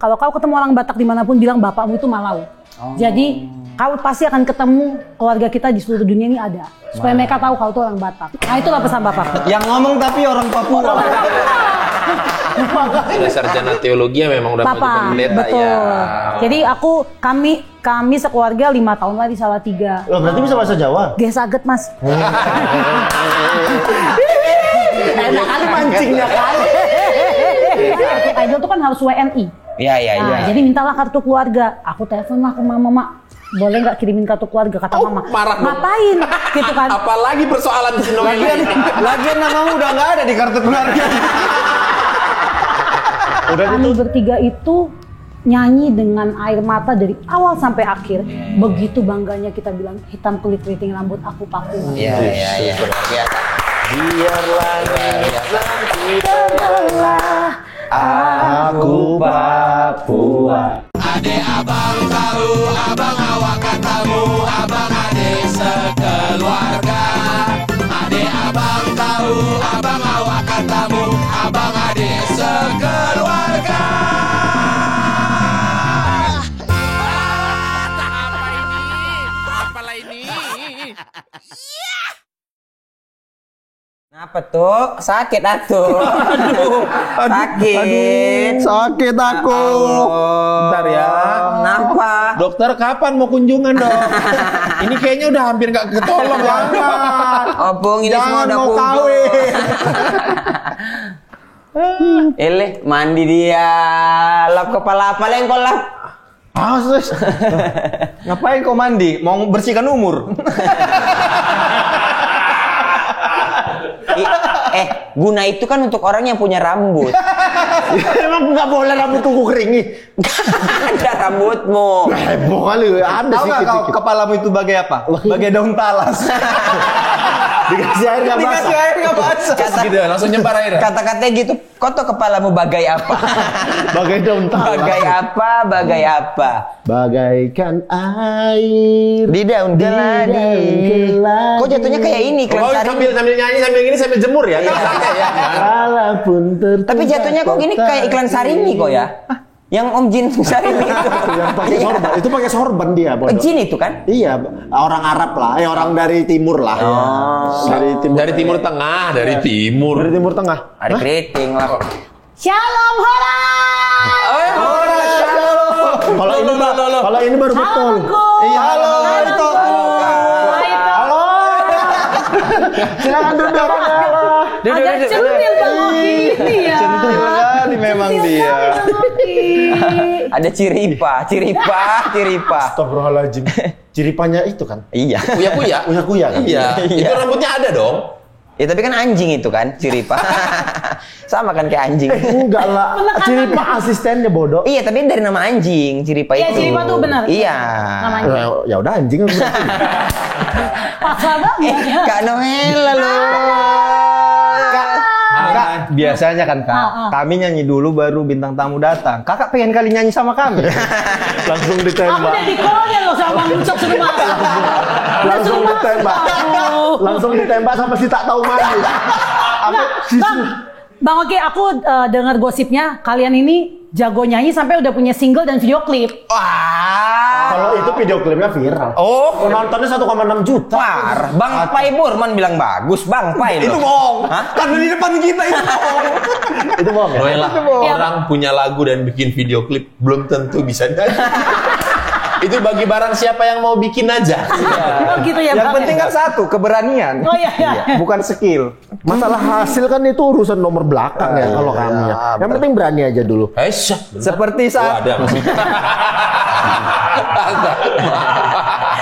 kalau kau ketemu orang Batak dimanapun bilang bapakmu itu Malau. Jadi kau pasti akan ketemu keluarga kita di seluruh dunia ini ada. Supaya mereka tahu kau itu orang Batak. Nah itulah pesan bapakku. Yang ngomong tapi orang Papua. Ada sarjana teologi yang memang udah menjadi pendeta betul. ya. Jadi kami sekeluarga 5 tahun lagi Salatiga. Loh, berarti bisa bahasa Jawa? Dia saget mas. Enak kali mancingnya kali. Idol itu kan harus WNI. Iya. Jadi mintalah kartu keluarga. Aku teleponlah ke mama, mak. Boleh nggak kirimin kartu keluarga? Kata mama. Marah dong. Ngapain? Gitu kan. Apalagi persoalan di Lagian namamu udah nggak ada di kartu keluarga. Kami bertiga itu nyanyi dengan air mata dari awal sampai akhir. Begitu bangganya kita bilang hitam kulit keriting rambut aku Papua. Iya. Biarlah aku Papua. Ade abang tahu, abang awak katamu, abang ade sekeluarga. Ade abang tahu, abang awak katamu, abang ade sekeluarga. Apalah ini? Apa tuh? Sakit atuh. Sakit aku. Bentar ya. Kenapa? Dokter kapan mau kunjungan dong? Ini kayaknya udah hampir nggak ketolong ya. Opung ini semua udah mau kumpul. kawin. Mandi dia. Lap kepala apa yang kau lap? Sus. Ngapain kau mandi? Mau bersihkan umur? Guna itu kan untuk orang yang punya rambut. Emang nggak boleh rambut tunggu keringi? Ada rambutmu. Heboh kali, ada sih. Tahu kepalamu itu bagai apa? Bagai daun talas. Dikasih air nggak basah. Gitu langsung nyebar air. Kata-katanya gitu. Kau tuh kepalamu bagai apa? Bagai daun talas. Bagai apa? Bagaikan air Di daun keladi. Kok jatuhnya kayak ini iklan sari? Sambil nyanyi sambil gini sambil jemur ya. Walaupun tertutup. Tapi jatuhnya kok gini kayak iklan Sarimi kok ya? Yang Om Jin Sarimi itu. Yang pakai sorban. Itu pakai sorban dia, bodoh. Jin itu kan? Iya, orang Arab lah, orang dari timur lah. Dari timur tengah, dari timur. Dari timur tengah. Ada keriting lah. Shalom hora. Kalau ini baru betul. Iya, halo itu. Halo. Silakan duduk. Agak centil banget ini ya. Centil sekali memang dia. Ada ciripa. Astagfirullahaladzim. Ciripanya itu kan? Iya. Kuya kan? Iya. Itu rambutnya ada dong. Ya tapi kan anjing itu kan ciripa. Sama kan kayak anjing. Enggak lah. Ciripa asistennya bodoh. Iya, tapi dari nama anjing, ciripa Iya, itu. ciripa tuh benar. Iya. Namanya. Ya udah anjing kan. Paksa banget. Kak Noel lalu. Kak, biasanya kan Kak, kami nyanyi dulu baru bintang tamu datang. Kakak pengen kali nyanyi sama kami. Langsung Aku ditembak. udah dikoden loh sama Muncok suruh masuk. Langsung ditembak. Langsung ditembak sampai si tak tahu mandi. Bang Oki, aku dengar gosipnya kalian ini jago nyanyi sampai udah punya single dan video klip. Kalau itu video klipnya viral. Oh, Penontonnya 1,6 juta. parah. Bang Pai Burman bilang bagus, Bang Pai loh. Itu bohong. Hah? Karena di depan kita itu bohong. Itu bohong ya? Noel lah, orang punya lagu dan bikin video klip belum tentu bisa nyanyi. Itu bagi barang siapa yang mau bikin aja. Oh gitu ya Yang Bang. penting kan satu, keberanian. Oh iya. Bukan skill. Masalah hasil kan itu urusan nomor belakang ya kalau kami ya. Yang penting berani aja dulu. Seperti saat ada maksudnya.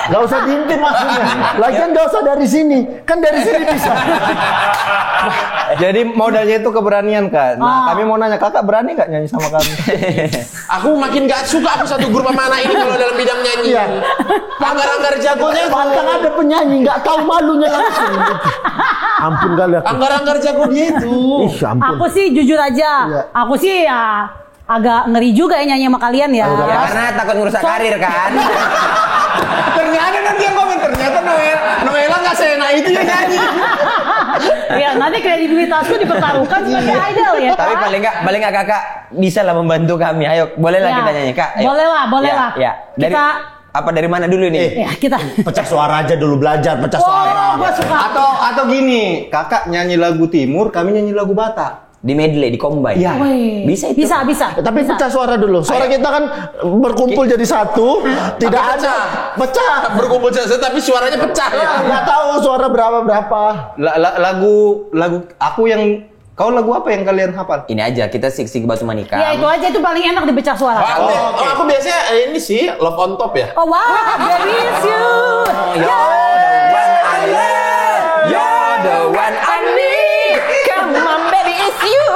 Gak usah diintip maksudnya. Lagian gak usah dari sini. Kan dari sini bisa. Jadi modalnya itu keberanian kan. Nah, kami mau nanya, kakak berani gak nyanyi sama kami? Aku makin gak suka aku satu grup sama anak ini kalau dalam bidang nyanyi. Iya. Anggar-anggar jagonya itu. Pantang ada penyanyi gak tahu malunya langsung. Ampun kali aku. Anggar-anggar jago dia itu. Ih, ampun. Aku sih jujur aja. Iya. Aku sih ya agak ngeri juga ya nyanyi sama kalian ya. Ya karena takut ngerusak karir kan. Ternyata nanti yang komen, ternyata Noela gak seenak itu yang nyanyi. Ya nanti kredibilitasku dipertaruhkan sebagai idol ya. Tapi paling nggak kakak bisa lah membantu kami. Ayo, bolehlah Ya. kita nyanyi, Kak. Ayo. Boleh lah. Ya. Dari dari mana dulu nih? Ya, kita. Pecah suara aja dulu, belajar pecah suara. Gua suka. Atau gini, kakak nyanyi lagu Timur, kami nyanyi lagu Batak. Di medley, di combine. Iya. Wih, Bisa itu. Bisa. Tapi pecah suara dulu. Suara kita kan berkumpul jadi satu, tidak ada pecah. Berkumpul saja, tapi suaranya pecah ya. Nggak tahu suara berapa. Lagu aku yang kau lagu apa yang kalian hafal? Ini aja, kita Sik Batu Manika. Ya itu aja, itu paling enak di pecah suara. Aku biasanya ini sih Love on Top ya. Oh wow, there is you. You're the one I need. Come on baby, it's you.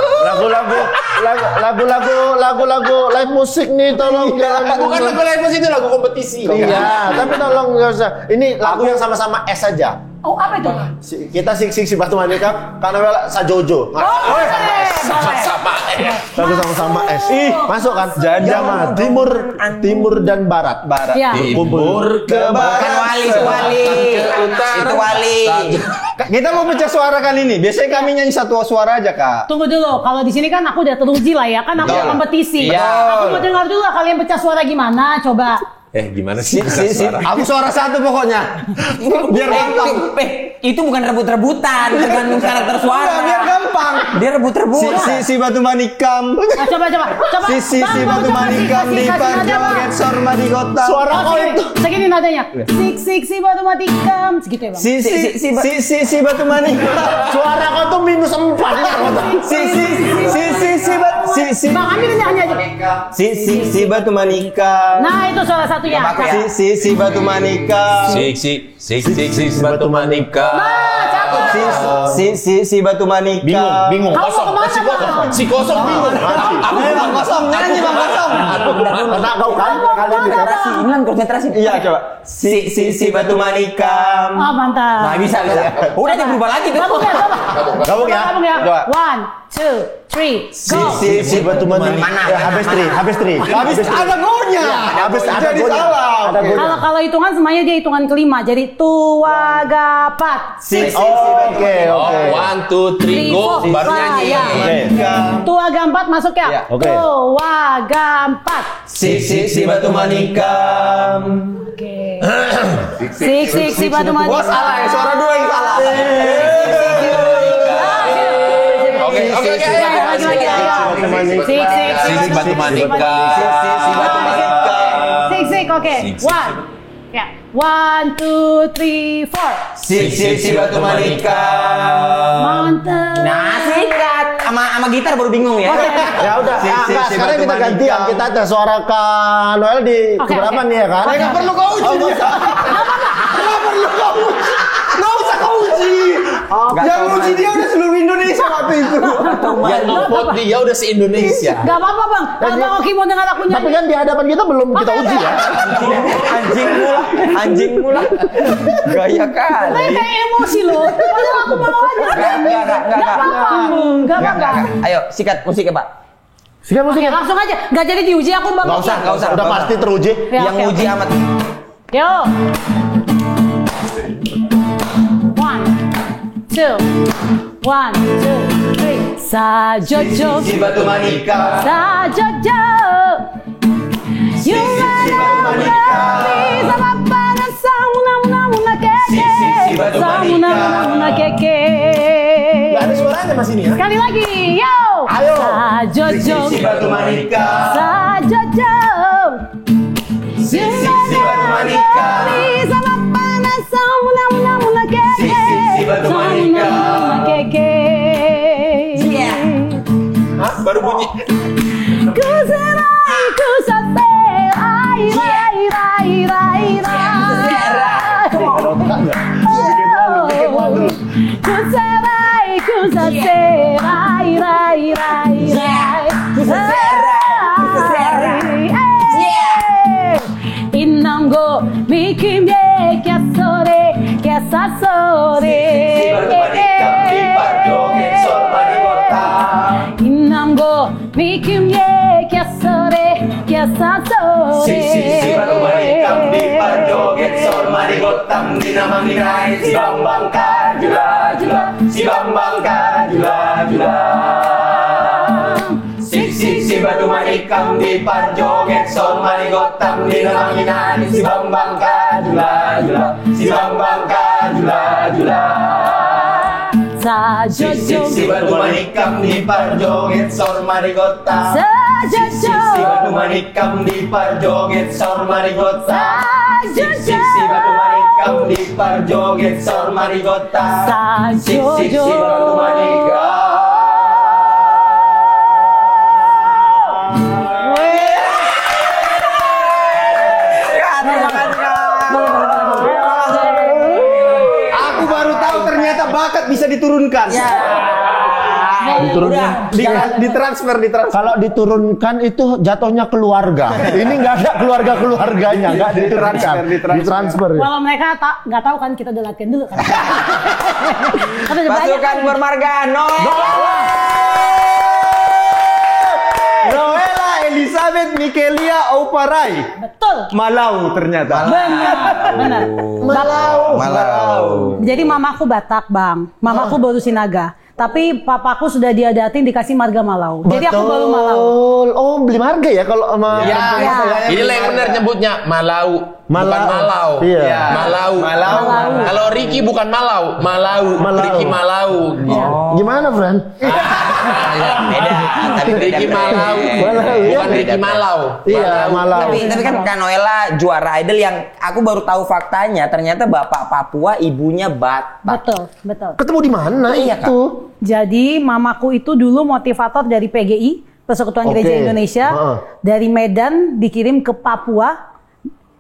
Lagu-lagu live musik nih, tolong jangan. Bukan lagu live musik, itu lagu kompetisi. Iya, tapi tolong nggak usah. Ini lagu yang sama-sama S aja. Oh apa itu? Kita si Batu Manika, karena Sajojo. Sama-sama. Lagu sama-sama S. Masuk kan? Jangan. Timur dan Barat. Ya. Timur ke barat. Kan wali, itu wali. Itu wali. Kita mau pecah suara kali ini. Biasanya kami nyanyi satu suara aja, Kak. Tunggu dulu, kalau di sini kan aku udah teruji lah ya, kan aku Betul. kompetisi. Iya. Aku mau dengar dulu lah kalian pecah suara gimana, coba. Gimana sih? Aku suara satu pokoknya. Biar gampang. Itu bukan rebut-rebutan, tergantung karakter suara. Biar gampang. Dia rebut-rebut. Si Batu Manikam. Nah, coba. Si Bang, Batu coba Manikam kasih di nada, Bang. Pajoget Sorma di kota. Suara kau itu. Segini nadanya. Si Batu Matikam, segitu ya bang. Si Batu Manikam. Suara kau tuh -4. Bang, ambil nyanyi aja. Si Batu Manikam. Nah itu suara satunya. Si Batu Manikam. Sik Batu Manika. Nah, cakep. Si Batu Manikam. Bingung. Kamu mau kemana bang? Si kosong bingung. Ayo Bang Kosong, nyanyi Bang Kosong. Karena kau kan kalian Konsentrasi, Inlan konsentrasi. Iya coba. Si Batu Manikam. Oh mantap. Nah, bisa. Udah dia berubah lagi tuh. Gabung ya. Gabung ya. Coba. 1, 2, 3, go. Si Batu Manika. Mana? Habis tri. Habis ada gonya. Habis ada Jadi gonya. salah. Ada gonya. Kalau hitungan semuanya dia hitungan kelima. Jadi tua gapat. Oke. 1, 2, 3, go. Baru nyanyi. Ya. Tua gampat masuk ya. Ya, oke. Tua gampat. Si Batu Manikam. Oke. Si Batu Manikam. Oh salah ya, suara dua yang salah. Oke. Sik Batu Manika. Sik, oke. One. Ya. 1, 2, 3, 4. Si Batu Manikam. Mantap. Nah, sikat. Sama gitar baru bingung ya. Ya udah. Sekarang kita gantian. Kita ada suara Kak Noel di Oke, keberapa oke. nih ya kan? Nggak perlu kau uji dia. Nggak perlu kau uji. Nggak usah kau uji. Yang uji dia udah seluruh Indonesia waktu itu. Yang nge-vote dia udah se-Indonesia. Gak apa-apa bang. Kalau Bang Oki mau dengar aku Tapi nyanyi. kan di hadapan kita belum kita uji ya. Anjing mula. Gaya kali. Saya kayak emosi loh. Padahal aku mau aja. Gak apa-apa. Ayo, sikat musiknya, Pak. Sikat Oke, musiknya. langsung aja. Gak jadi diuji aku bang. Nggak usah. Udah pasti teruji. Ya, Yang oke, uji oke. amat. Yo. 1, 2, 1, 2, 3. Sajojo. Si Batu Manikam. Sajojo. Sama panas samuna keke. Samuna keke. Gak ada suaranya mas ini ya. Sekali lagi, yo. Ayo. Sajojo. Si Batu Manikam. Sajojo. Si Batu Manikam. Sama panas samuna keke. Si Batu Manikam. Samuna keke. Baru bunyi. Kuserai, kusaserai, rai, rai, rai, rai. Kuserai, kusaserai, rai, rai, rai. Inamgo, mikimye, kiasore, kiasasore. Inamgo, mikimye, kiasore, kiasasore. Si Batu Manikam di Pajoget Sorma di Gotam Dinamang Nirai Si Bambang Kajula Jula Si Bambang Kajula Jula Si batu manikam di parjoget son marigotam di laminani si bambang kajula jula si bambang kajula jula. Si batu manikam di parjoget son marigotam. Si batu manikam di parjoget son marigotam. Si batu manikam di parjoget son marigotam. Si batu manikam. Aku baru tahu ternyata bakat bisa diturunkan. Diturunkan. Ditransfer. Kalau diturunkan itu jatuhnya keluarga. Ini nggak ada keluarganya, nggak ditransfer. Kalau mereka nggak tahu kan kita udah latihan dulu kan. Kan udah banyak Pasukan kan. Bermargano. Noela Elizabeth Mikelia Auparai. Betul. Malau ternyata. Benar. Malau. Jadi mamaku Batak, Bang. Mamaku baru Sinaga. Tapi papaku sudah diadatin dikasih marga Malau. Jadi aku baru Malau. Oh, beli marga ya kalau sama Ya, ini lah yang benar nyebutnya Malau. Bukan Malau. Iya. Ya. Malau. Kalau Ricky bukan Malau, Malau. Ricky Malau. Gimana, Fran? Beda. Tapi beda. Ricky Malau. Bukan Ricky Malau. Iya, Malau. Tapi kan Kak Noela juara Idol yang aku baru tahu faktanya ternyata bapak Papua, ibunya Batak. Betul. Ketemu di mana Iya, Kak. itu? Jadi mamaku itu dulu motivator dari PGI, Persekutuan Gereja Indonesia. Dari Medan dikirim ke Papua,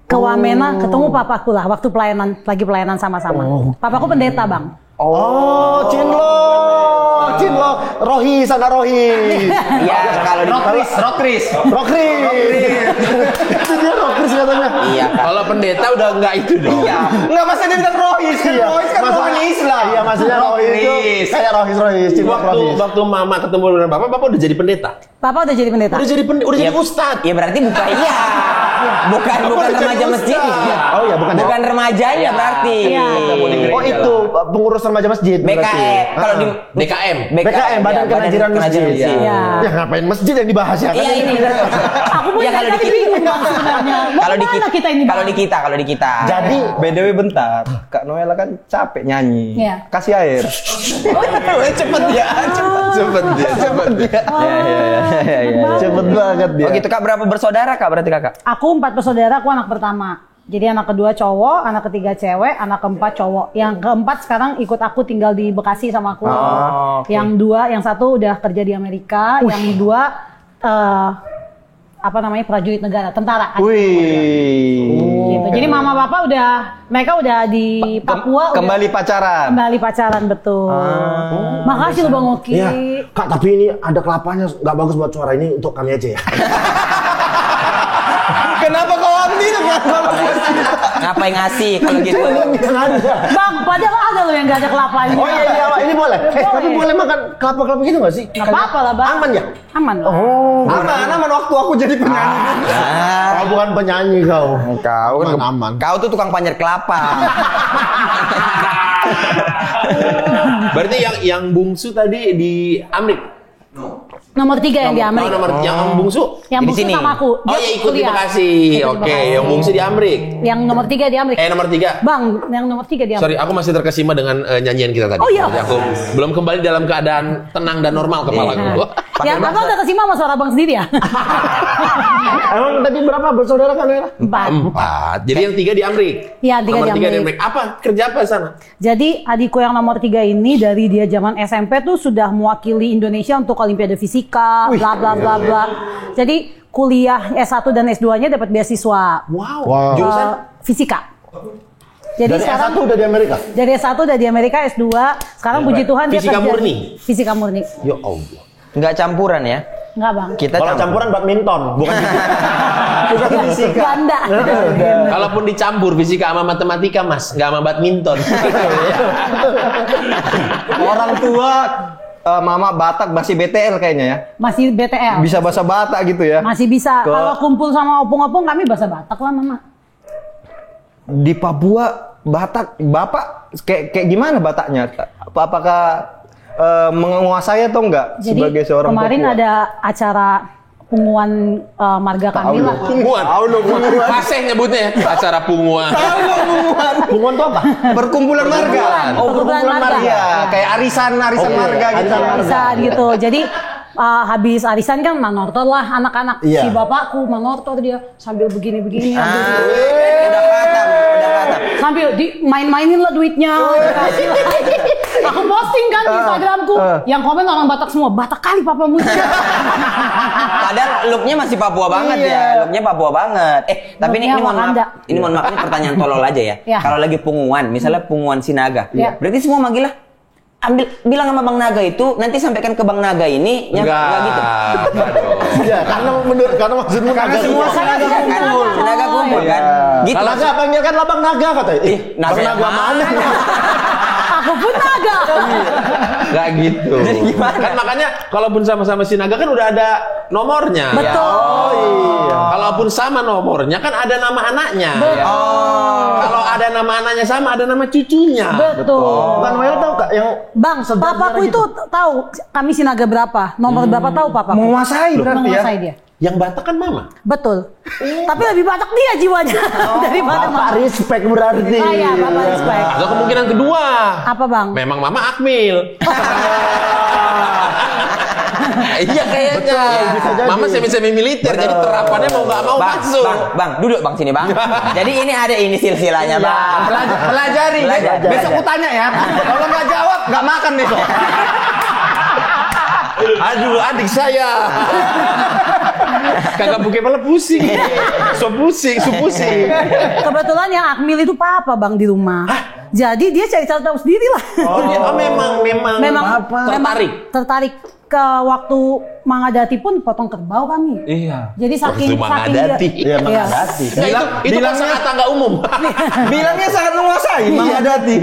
ke Wamena, ketemu papaku lah waktu lagi pelayanan sama-sama. Papaku pendeta, Bang. Oh, Cinlo, Rohis, anak Rohis. Iya, kalau di Rokris. Itu dia Rohis katanya. Iya, Kak. Kalau pendeta udah enggak itu dong. Iya. Enggak, masa dia bilang Rohis kan? Rohis kan orang Islam. Iya, maksudnya Rohis itu kayak Rohis, Cinlo Rohis. Waktu mama ketemu dengan bapak udah jadi pendeta. Papa udah jadi pendeta. Udah jadi ustad. Iya berarti bukan iya. Bukan remaja masjid. Oh iya, bukan. Bukan remajanya berarti. Oh, itu pengurus remaja masjid berarti. BKM. Kalau di DKM. BKM, Badan Kenajiran Masjid. Iya. Ya ngapain masjid yang dibahas ya? Iya ini. Aku pun Ya, kalau tadi di- bingung Bang sebenarnya. Kalau di Mana kita ini, Bang? kalau di kita. Jadi BDW bentar, Kak Noela kan capek nyanyi. Iya. Kasih air. Cepet dia. cepet banget dia. Oh gitu Kak, berapa bersaudara Kak berarti Kakak? Aku 4 bersaudara, aku anak pertama. Jadi anak kedua cowok, anak ketiga cewek, anak keempat cowok. Yang keempat sekarang ikut aku tinggal di Bekasi sama aku. Yang dua, yang satu udah kerja di Amerika, yang dua prajurit negara, tentara. Gitu. Jadi mama papa mereka udah di Papua. Kembali pacaran. Kembali pacaran, betul. Makasih lu Bang Oki. Iya, Kak, tapi ini ada kelapanya nggak bagus buat suara ini untuk kami aja ya. Kenapa kau ambil kan? Ngapain ngasih kalau gitu? Bang, padahal ada lo yang gak ada kelapanya. Oh iya, ini boleh. Tapi boleh makan kelapa-kelapa gitu nggak sih? Nggak apa-apa lah, Bang. Aman ya? Aman lah. Oh, Aman waktu aku jadi penyanyi. kau bukan penyanyi kau. Kau kan aman. Kau tuh tukang panjat kelapa. Berarti yang bungsu tadi di Amrik. Nomor 3 yang di Amerika. Yang bungsu. Yang Di bungsu sini. sama aku. Oh Dia ya ikut di kuliah. Bekasi. Ikut di Oke, Bekasi. yang bungsu di Amrik. Yang nomor 3 di Amerika. Nomor 3. Bang, yang nomor 3 di Amerika. Sorry, aku masih terkesima dengan nyanyian kita tadi. Oh, iya. Jadi aku belum kembali dalam keadaan tenang dan normal kepalaku. Yang apa udah kesima sama suara Bang sendiri ya? Emang tadi berapa bersaudara kan ya? 4. Jadi yang 3 di Amrik. Iya, 3 Nomor di 3 di Amrik. Amrik. Apa? Kerja apa di sana? Jadi adikku yang nomor 3 ini dari dia zaman SMP tuh sudah mewakili Indonesia untuk Olimpiade Fisika, bla bla bla bla. Jadi kuliah S1 dan S2-nya dapat beasiswa. Wow. Jurusan? Fisika. Jadi Dari sekarang S1 udah di Amerika? dari S1 udah di Amerika, S2. Sekarang puji Tuhan dia Fisika kerja murni? di- Fisika murni. Ya Allah. Enggak campuran ya? Enggak, Bang. Kita Kalau campuran badminton, bukan fisika. Ganda. Kalaupun dicampur fisika sama matematika, Mas, nggak sama badminton. Orang tua Mama Batak masih BTL kayaknya ya. Masih BTL. Bisa bahasa Batak gitu ya. Masih bisa. Ke- Kalau kumpul sama opung-opung kami bahasa Batak lah, Mama. Di Papua Batak, Bapak kayak gimana Bataknya? Apakah menguasai atau enggak Jadi sebagai seorang kemarin Papua? ada acara punguan marga kami lah. Punguan. Paseh nyebutnya ya, acara punguan. Punguan itu apa? Perkumpulan marga. Perkumpulan marga. Iya, kayak arisan marga gitu. Arisan gitu. Jadi habis arisan kan manortor lah anak-anak. Iya. Si bapakku manortor dia sambil begini-begini. Udah khatam. Sambil main-mainin lah duitnya. Dikasih lah. Aku posting kan di Instagramku. Yang komen orang Batak semua. Batak kali papamu. Padahal looknya masih Papua banget ya. Looknya Papua banget. Tapi ini Looknya mohon maaf. Wakanda. Ini mohon maaf, ini pertanyaan tolol aja ya. Ya. Kalau lagi punguan, misalnya punguan si Naga. Ya. Berarti semua manggil lah. Bilang sama Bang Naga itu, nanti sampaikan ke Bang Naga ini. Enggak gitu. Iya, karena maksudmu naga semua naga kumpul. Naga kumpul kan. Gitu. Kalau enggak panggilkan Bang Naga katanya. Naga Bang Naga mana? Aku pun naga. Enggak gitu. Jadi gimana? Kan makanya kalaupun sama-sama si Naga kan udah ada nomornya. Betul. Oh iya. Kalaupun sama nomornya kan ada nama anaknya. Kalau ada nama anaknya sama, ada nama cucunya. Betul. Bang Noel tahu enggak yang Bang, papaku itu tahu kami sinaga berapa, nomor berapa tahu papaku. Menguasai berarti ya. Menguasai dia. Yang Batak kan mama. Betul. Tapi lebih Batak dia jiwanya daripada Bapak mama. respect berarti. Iya, Bapak respect. Atau kemungkinan kedua. Apa Bang? Memang mama Akmil. Iya kayaknya. bisa jadi. Mama semi militer, jadi terapannya mau nggak mau masuk. Bang, duduk Bang sini Bang. Jadi ini ada ini silsilahnya Bang. Pelajari. Belajar. Besok aku tanya ya. Kalau nggak jawab, nggak makan besok. Aduh, adik saya. Kagak buke malah pusing. So pusing. Kebetulan yang Akmil itu papa Bang di rumah. Jadi dia cari-cari tahu sendiri lah. Oh, memang tertarik ke waktu Mangadati pun potong kerbau kami. Iya. Jadi saking Waktu Mangadati. Iya, Mangadati. Nah, itu kata nggak umum. Bilangnya sangat menguasai. Mangadati.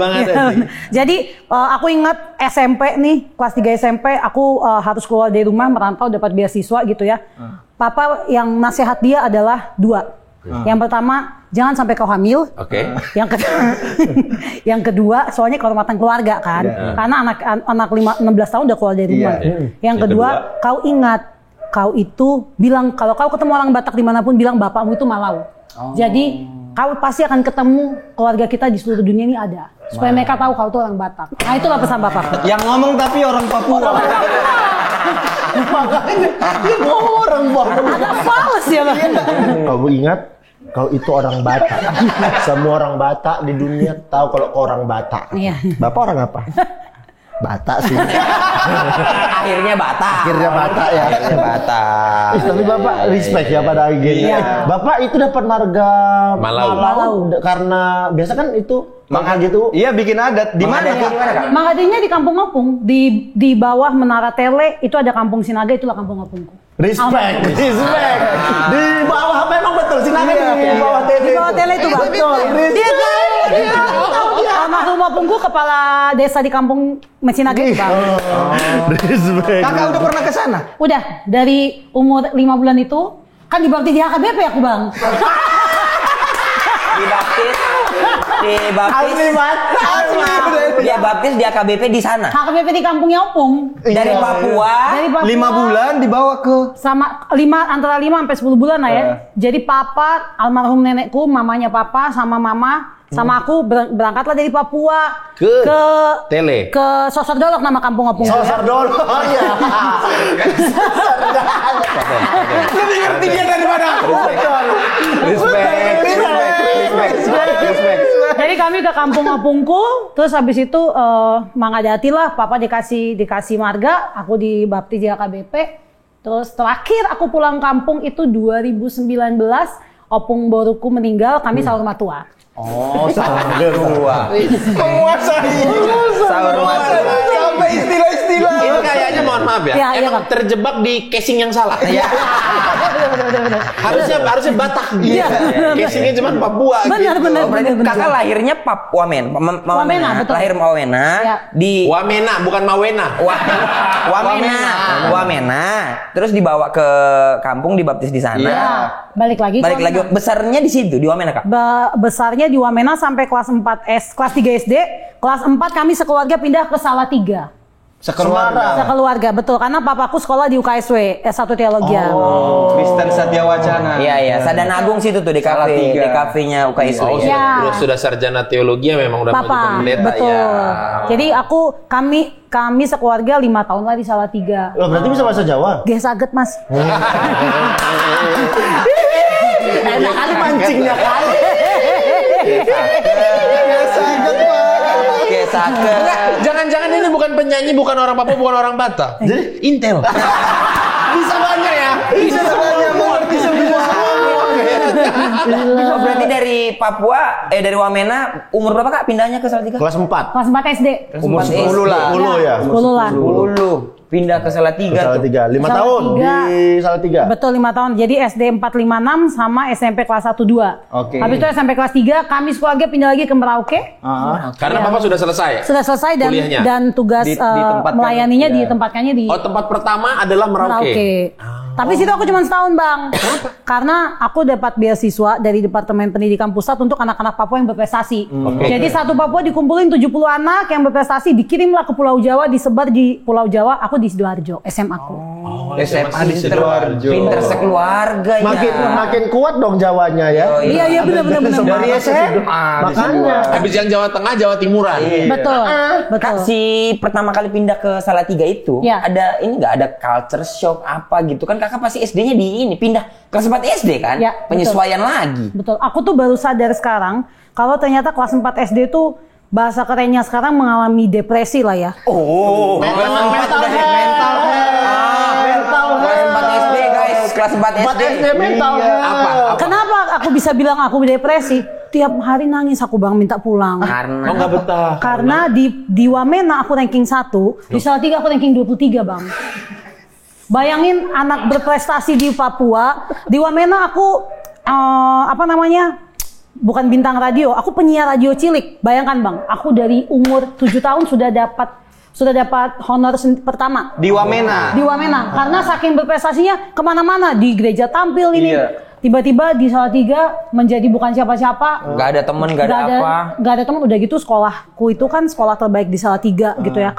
Jadi aku ingat SMP nih, kelas 3 SMP aku harus keluar dari rumah merantau dapat beasiswa gitu ya. Papa yang nasihat dia adalah 2. Yang pertama, jangan sampai kau hamil. Oke. Yang kedua, soalnya kehormatan keluarga kan. Karena anak 16 tahun udah keluar dari rumah. Yang kedua, kau ingat, kau itu bilang kalau kau ketemu orang Batak dimanapun bilang bapakmu itu Malau. Jadi kau pasti akan ketemu keluarga kita di seluruh dunia ini ada. Supaya mereka tahu kau itu orang Batak. Nah itulah pesan bapakku. Yang ngomong tapi orang Papua. Orang Batak. Agak fals ya Bang. Kamu ingat? Kau itu orang Batak. Semua orang Batak di dunia tahu kalau kau orang Batak. Iya. Bapak orang apa? Batak sih. Akhirnya Batak. Ya. Batak. Tapi Bapak respect ya pada akhirnya. Bapak itu dapat marga Malau. Karena biasa kan itu mangga gitu. Iya, bikin adat. Di mana? Mangadinya di Kampung Opung, di bawah Menara Tele itu ada Kampung Sinaga, itulah Kampung Opungku. Respect. Di bawah memang betul Sinaga di bawah tele. Di bawah Tele itu Bang. Betul. Dia almarhum Opungku kepala desa di Kampung Sinaga itu Bang. Respect. Kakak udah pernah ke sana? Udah dari umur 5 bulan itu kan dibaptis di HKBP aku Bang. Dia baptis di AKBP di sana. HKBP di kampungnya Opung. Dari Papua. 5 bulan dibawa ke Sama antara 5 sampai 10 bulan lah ya. Jadi papa, almarhum nenekku, mamanya papa sama mama sama aku berangkatlah dari Papua ke Tele. Ke Sosordolok nama kampung Opung. Sosordolok. Oh iya. lebih ngerti dia daripada aku. Respect. Jadi kami ke kampung Opungku, terus habis itu Mangadati lah, papa dikasih marga, aku dibaptis di AKBP. Terus terakhir aku pulang kampung itu 2019, Opung boruku meninggal, kami sahur matua. Oh, sahur matua. Menguasai. Sahur matua. Sampai istilah-istilah. Itu kayaknya mohon maaf ya, Iya, emang Bang. terjebak di casing yang salah. Iya. Harusnya Batak gitu. Iya. Casingnya cuma Papua Benar, gitu. benar. Kakak lahirnya Wamena, betul. lahir Wamena Ya. di Wamena bukan Mawena. Wamena. Terus dibawa ke kampung dibaptis di sana. Ya, balik lagi. Besarnya di situ di Wamena Kak. Besarnya di Wamena sampai kelas 3 SD. Kelas 4 kami sekeluarga pindah ke Salatiga. Sekeluarga, betul. Karena papaku sekolah di UKSW, S1 Teologi. Kristen Satya Wacana. Iya. Sadana Agung situ tuh di kafe-nya UKSW. Terus sudah sarjana teologi memang udah Papa, mau pendeta betul. ya. Jadi kami sekeluarga 5 tahun lah di Salatiga. Loh, berarti bisa bahasa Jawa? Gesaget, Mas. Enak kali mancingnya kali. Jangan-jangan ini bukan penyanyi, bukan orang Papua, bukan orang Batak. Jadi Intel. Bisa banyak ya. Bisa banyak mengerti semua. Oh, berarti dari Papua, dari Wamena, umur berapa Kak pindahnya ke Salatiga? Kelas 4. Kelas 4 SD. Umur 10 lah. 10 ya. 10 lah. 10. Pindah ke Salatiga tuh. 5 tahun di Salatiga. Betul, 5 tahun. Jadi SD 456 sama SMP kelas 1 2. Oke. Habis itu SMP kelas 3 kami sekeluarga pindah lagi ke Merauke. Karena Papa sudah selesai. Sudah selesai Kuliahnya? dan tugas Ditempatkan, melayaninya ditempatkannya di Oh, tempat pertama adalah Merauke. Tapi situ aku cuma setahun, Bang. Karena aku dapat beasiswa dari Departemen Pendidikan Pusat untuk anak-anak Papua yang berprestasi. Jadi satu Papua dikumpulin 70 anak yang berprestasi, dikirimlah ke Pulau Jawa, disebar di Pulau Jawa. Aku di Sidoarjo, SMA aku. SMA di Sidoarjo. Pinter sekeluarga ya. Makin kuat dong Jawanya ya. Iya, benar. Dari SMA. Makanya. Habis yang Jawa Tengah, Jawa Timuran. Betul. Kak, si pertama kali pindah ke Salatiga itu, Ya. ada ini nggak ada culture shock apa gitu kan? Kakak pasti SD-nya di ini pindah kelas 4 SD kan? Ya, Penyesuaian lagi. Betul. Aku tuh baru sadar sekarang kalau ternyata kelas 4 SD tuh bahasa kerennya sekarang mengalami depresi lah ya. Oh, mental kelas 4 SD guys, kelas 4 SD. mental. Apa? Kenapa aku bisa bilang aku depresi? Tiap hari nangis aku, Bang, minta pulang. Karena Oh, nggak betah. Karena di Wamena aku ranking 1, di Salatiga aku ranking 23, Bang. Bayangin anak berprestasi di Papua, di Wamena aku bukan bintang radio, aku penyiar radio cilik. Bayangkan, Bang, aku dari umur 7 tahun sudah dapat honor pertama Di Wamena. karena saking berprestasinya kemana-mana, di gereja tampil ini. Iya. Tiba-tiba di Salatiga menjadi bukan siapa-siapa. nggak ada temen, nggak ada apa. Nggak ada teman. Udah gitu sekolahku itu kan sekolah terbaik di Salatiga gitu ya.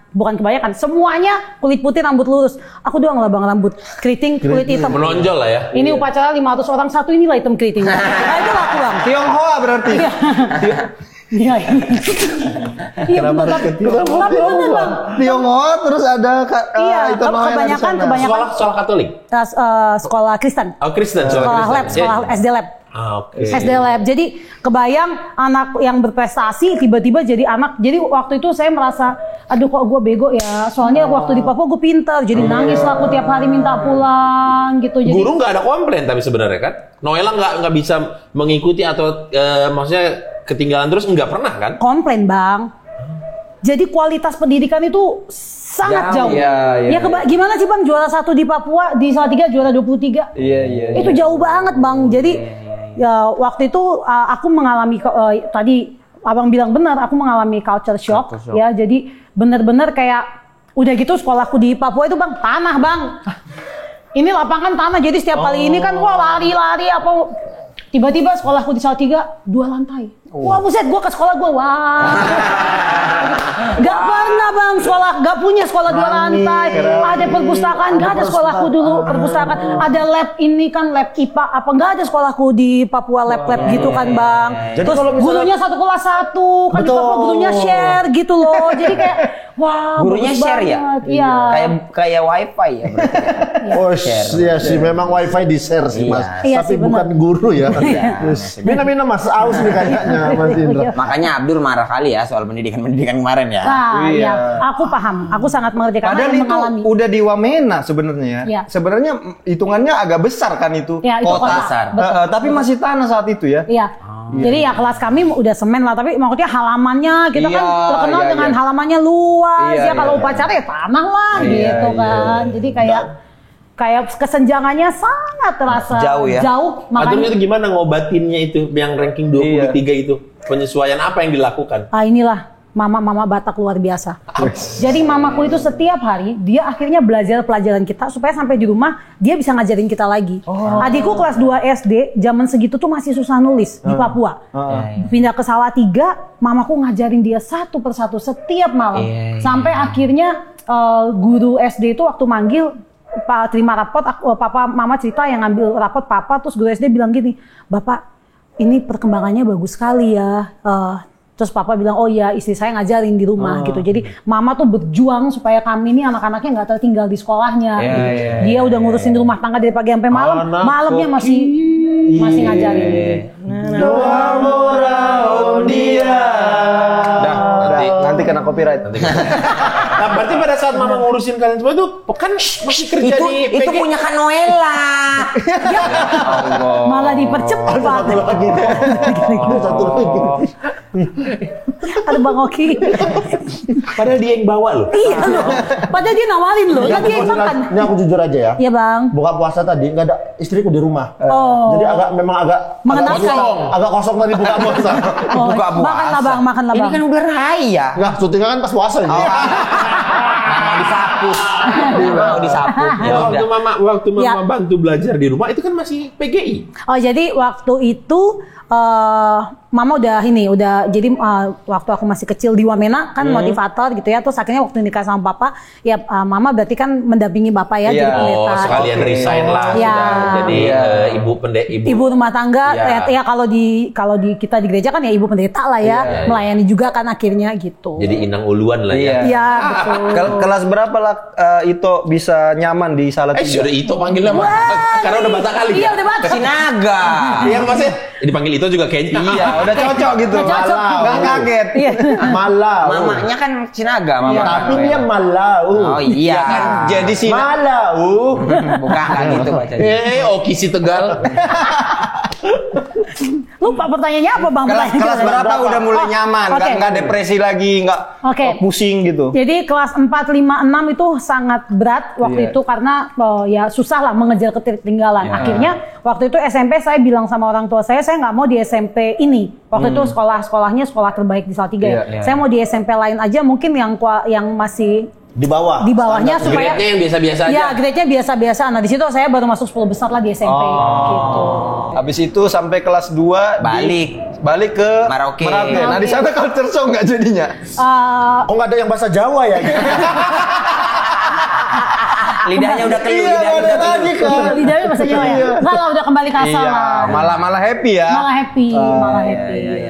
Bukan kebanyakan, semuanya kulit putih, rambut lurus. Aku doang lah, Bang, rambut keriting, kulit hitam. Menonjol lah ya. Ini upacara 500 orang, satu inilah hitam keriting. Nah, itu aku, Bang. Tionghoa berarti. Iya. Iya, bener, tapi bener, Bang. Tionghoa terus ada Iya, itu kebanyakan Sekolah Katolik. sekolah Kristen. Oh, Kristen. Sekolah lab, sekolah SD lab. Oke. SD lab. Jadi kebayang anak yang berprestasi tiba-tiba jadi anak. Jadi waktu itu saya merasa, aduh kok gue bego ya. Soalnya waktu di Papua gue pintar. Jadi nangis lah aku tiap hari minta pulang gitu. Jadi Guru nggak ada komplain tapi sebenarnya kan? Noella nggak bisa mengikuti atau maksudnya ketinggalan terus nggak pernah kan? komplain, Bang. Jadi kualitas pendidikan itu sangat jauh. Iya. Gimana sih, Bang, juara 1 di Papua, di Salatiga juara 23? Iya. Itu jauh banget, Bang. Jadi ya waktu itu aku mengalami tadi Abang bilang benar, aku mengalami culture shock. Ya. Jadi benar-benar kayak udah gitu sekolahku di Papua itu, Bang, tanah, Bang. Ini lapangan tanah. Jadi setiap kali ini kan wah lari-lari apa. Tiba-tiba sekolahku di Salatiga 2 lantai. Wah, buset, gue ke sekolah gue, wah. Gak pernah, Bang, gak punya sekolah 2 lantai. Ada perpustakaan, gak ada sekolahku dulu perpustakaan. Ada lab ini kan, lab IPA apa, gak ada sekolahku di Papua lab gitu kan, Bang. Jadi Terus kalau misalnya- gurunya satu kelas 1, kan di Papua gurunya share gitu loh. Jadi kayak, wah, Gurunya bagus share ya? banget. Iya. Kayak wifi ya berarti. Oh, iya sih, memang wifi di share sih, Mas. Iya Tapi sih, bukan benar. guru ya. Minum Mas, aus nih kayaknya, Mas Indra. Makanya Abdur marah kali ya soal pendidikan kemarin ya. Nah, Iya. ya, aku paham. Aku sangat mengerti karena Padahal yang itu mengalami. udah di Wamena sebenarnya. Iya. Sebenarnya hitungannya agak besar kan itu. Ya, itu kota. besar. Betul. Tapi masih tanah saat itu ya. Iya. Jadi ya kelas kami udah semen lah, tapi maksudnya halamannya kita kan Iya, terkenal iya, dengan iya. halamannya luas Iya, ya, kalau iya. upacara ya tanah lah Iya, gitu iya, kan. Jadi kayak kesenjangannya sangat terasa Jauh ya? Jauh, Aturnya makanya itu gimana ngobatinnya itu yang ranking 23 itu? Penyesuaian apa yang dilakukan? inilah mama Batak luar biasa. Jadi mamaku itu setiap hari dia akhirnya belajar pelajaran kita supaya sampai di rumah dia bisa ngajarin kita lagi. Adikku kelas 2 SD, zaman segitu tuh masih susah nulis di Papua. Pindah ke Salatiga, mamaku ngajarin dia satu persatu setiap malam. Sampai akhirnya guru SD itu waktu manggil Pak terima rapot, mama cerita yang ngambil rapot papa, terus guru SD bilang gini, Bapak ini perkembangannya bagus sekali ya. Terus papa bilang, oh iya istri saya ngajarin di rumah gitu. Jadi mama tuh berjuang supaya kami ini anak-anaknya nggak tertinggal di sekolahnya. Gitu. Dia udah ngurusin rumah tangga dari pagi sampai malam, malamnya masih ngajarin. Doa murah dia. Nanti kena copyright. Nah, berarti pada saat mama ngurusin kalian semua itu kan masih kerja di PG. Itu punya Kanoela. Ya Allah. Malah dipercepat. Satu lagi. Satu lagi. Ada Bang Oki. Padahal dia yang bawa loh. Iya loh. Padahal dia nawarin loh. Kan dia yang makan. Ini aku jujur aja ya. Iya Bang. Buka puasa tadi nggak ada istriku di rumah. Jadi memang agak kosong tadi buka puasa. Buka puasa. Makanlah Bang, makanlah Bang. Ini kan udah raya. Nggak, syutingnya kan pas puasa ini. Mau disapu. Mau disapu. Ya, waktu mama bantu belajar di rumah itu kan masih PGI. Oh jadi waktu itu mama udah jadi waktu aku masih kecil di Wamena kan motivator gitu ya, terus akhirnya waktu nikah sama papa ya mama berarti kan mendampingi bapak ya jadi pendeta. Oh, sekalian resign lah. Ya. Jadi ibu rumah tangga ya kalau di kita di gereja kan ya ibu pendeta lah ya, melayani juga kan akhirnya gitu. Jadi inang uluan lah ya. Iya betul. Kelas berapa lah Ito bisa nyaman di Salatiga? Sudah Ito panggilnya karena udah Batak kali. Iya udah Batak. Sinaga. Iya maksudnya dipanggil Ito juga kayaknya. Iya, udah cocok gitu. Nggak kaget. Iya. Malau. Mamanya kan Sinaga, mama. Tapi dia Malau. Oh iya kan. Jadi sih Malau. Bukan kan gitu bacanya. Oki si Tegal. Lupa pertanyaannya apa Bang? Kelas berapa udah mulai nyaman, nggak depresi lagi, nggak pusing gitu. Jadi kelas 4, 5, 6 itu sangat berat waktu itu karena ya susah lah mengejar ketertinggalan. Akhirnya waktu itu SMP saya bilang sama orang tua saya nggak mau di SMP ini. Waktu itu sekolahnya sekolah terbaik di Salatiga ya. Saya mau di SMP lain aja mungkin yang masih di bawahnya supaya grade-nya yang biasa-biasa aja. Ya, grade-nya biasa-biasa. Nah, di situ saya baru masuk 10 besar lah di SMP gitu. Habis itu sampai kelas 2 balik ke Merauke. Nah, di sana culture shock nggak jadinya? Oh, nggak ada yang bahasa Jawa ya? Lidahnya udah keluar. Lidahnya bahasa Jawa ya? Enggak lah, udah kembali ke asal lah. Malah happy ya? Malah happy.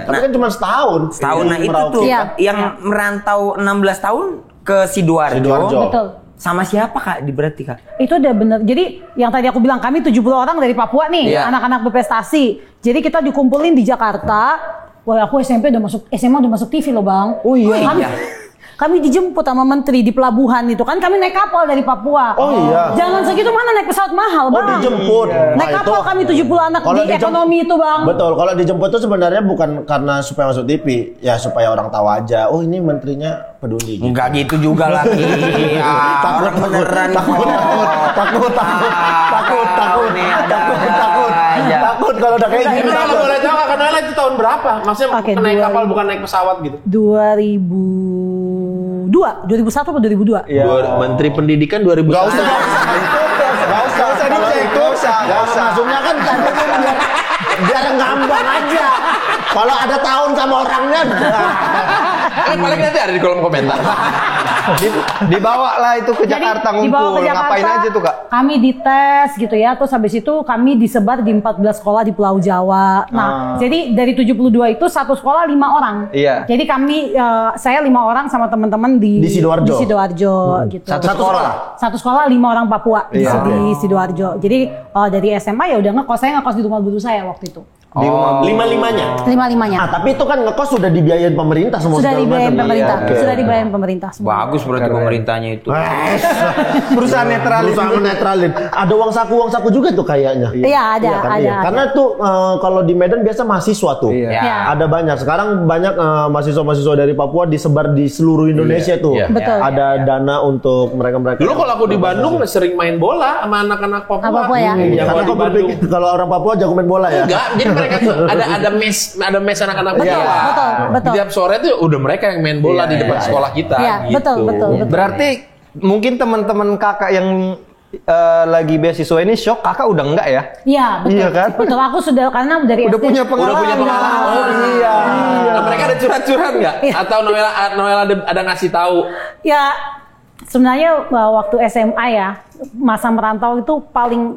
Tapi kan cuma setahun. Nah itu tuh yang merantau 16 tahun ke Sidoarjo. Betul. Sama siapa Kak? Berarti Kak? Itu udah bener. Jadi yang tadi aku bilang kami 70 orang dari Papua nih, anak-anak berprestasi. Jadi kita dikumpulin di Jakarta. Wah, aku SMA udah masuk TV loh, Bang. Oh iya. Kami dijemput sama menteri di pelabuhan itu kan, kami naik kapal dari Papua. Oh iya. Jangan segitu mana naik pesawat mahal, Bang. Oh dijemput. Naik kapal kami 70 anak di ekonomi itu, Bang. Betul. Kalau dijemput itu sebenarnya bukan karena supaya masuk TV, ya supaya orang tahu aja. Oh ini menterinya peduli. Gitu. Enggak gitu juga lagi. Orang beneran. Takut kalau udah kayak gini. Kalau boleh tahu karena itu tahun berapa? Maksudnya naik kapal bukan naik pesawat gitu. 2001 atau 2002? Iya. Menteri Pendidikan 2001. Gak usah dicek. Maksudnya kan biar ngambang aja. Kalau ada tahun sama orangnya. Paling nanti ada di kolom komentar. Dibawa lah itu ke Jakarta ngumpul. Ngapain aja tuh Kak? Kami dites gitu ya. Terus habis itu kami disebar di 14 sekolah di Pulau Jawa. Nah, jadi dari 72 itu satu sekolah 5 orang. Iya. Jadi saya 5 orang sama teman-teman di Sidoarjo gitu. Satu sekolah? Satu sekolah 5 orang Papua di Sidoarjo. Jadi dari SMA ya udah ngekos. Saya ngekos di rumah guru saya waktu itu. Di rumah lima-limanya. Tapi itu kan ngekos sudah dibiayain pemerintah semua. Sudah dibiayain pemerintah. Sudah dibiayain pemerintah semua. Bagus berarti pemerintahnya itu. Perusahaan netralin. Ada uang saku juga tuh kayaknya. Iya ada. Karena tuh kalau di Medan biasa mahasiswa tuh. Iya. Ada banyak. Sekarang banyak mahasiswa-mahasiswa dari Papua disebar di seluruh Indonesia tuh. Betul. Ada dana untuk mereka-mereka. Dulu kalau aku di Bandung sering main bola sama anak-anak Papua. Papua ya. Karena aku berpikir kalau orang Papua jago main bola ya. Enggak, jadi mereka tuh ada mes anak-anak Betul, bola. betul. Tiap sore tuh udah mereka yang main bola di depan sekolah kita. Iya, gitu. betul. Berarti mungkin teman-teman kakak yang lagi beasiswa ini shock, kakak udah enggak ya? Iya, betul. Iya kan? Betul, aku sudah karena dari Udah SD. punya pengalaman. Oh iya. Nah, mereka ada curhat-curhat nggak? Atau Noel ada ngasih tahu? Ya, sebenarnya waktu SMA ya, masa merantau itu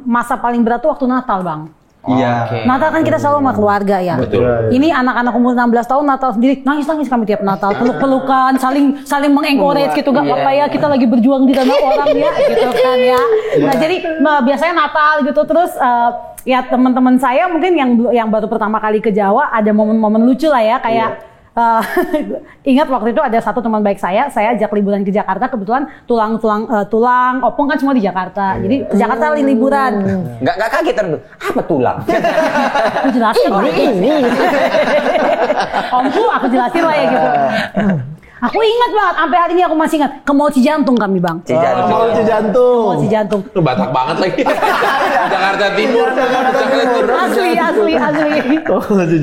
masa paling berat tuh waktu Natal, Bang. Iya. Natal kan kita selalu sama keluarga ya. Betul. Ini anak-anak umur 16 tahun Natal sendiri nangis kami tiap Natal, peluk-pelukan, saling mengencourage gitu, gak apa-apa ya kita lagi berjuang di tanah orang ya, gitu kan ya. Nah jadi biasanya Natal gitu terus ya teman-teman saya mungkin yang baru pertama kali ke Jawa ada momen-momen lucu lah ya kayak. Ingat waktu itu ada satu teman baik saya ajak liburan ke Jakarta, kebetulan tulang opung kan semua di Jakarta, jadi ke Jakarta liburan. Nggak kaget tuh. Apa tulang? Aku jelasin ini. Omku aku jelasin lah ya gitu. Aku ingat banget, sampai hari ini aku masih ingat ke Mall Cijantung kami, Bang. Mall Cijantung. Mall Cijantung. Lu Batak banget lagi. Jakarta Timur. Asli.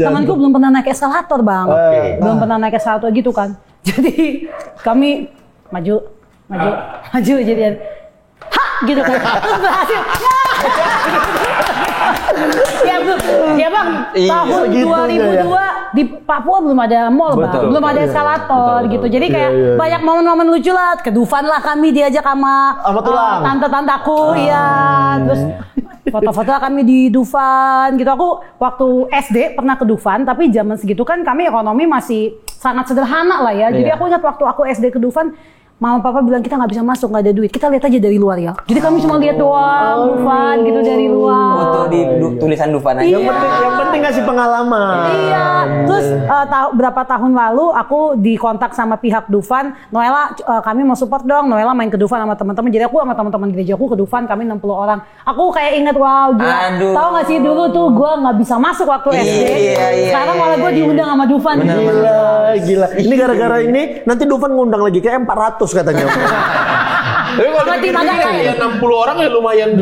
Temanku belum pernah naik eskalator, Bang. Belum pernah naik eskalator gitu kan. Jadi kami maju jadi gitu kan. Terus berhasil. Ya bang, tahun 2002 di Papua belum ada mall, Bang. Belum ada eskalator gitu. Jadi kayak banyak momen-momen lucu lah. Ke Dufan lah kami diajak sama tante-tantaku, ya. Terus foto-foto kami di Dufan gitu. Aku waktu SD pernah ke Dufan, tapi zaman segitu kan kami ekonomi masih sangat sederhana lah ya. Jadi aku ingat waktu aku SD ke Dufan, Mama Papa bilang kita nggak bisa masuk, nggak ada duit. Kita lihat aja dari luar ya. Jadi kami cuma lihat doang Dufan gitu dari luar. Foto di tulisan Dufan aja. Yang penting ngasih pengalaman. Iya. Terus berapa tahun lalu aku dikontak sama pihak Dufan, Noella kami mau support dong. Noella main ke Dufan sama teman-teman. Jadi aku sama teman-teman gerejaku ke Dufan, kami 60 orang. Aku kayak inget wow gila. Tahu nggak sih dulu tuh gue nggak bisa masuk waktu SD. Sekarang malah gue diundang sama Dufan. Gila. Ini gara-gara ini nanti Dufan ngundang lagi kayak 400 katanya. Tapi kalau ya 60 orang ya lumayan.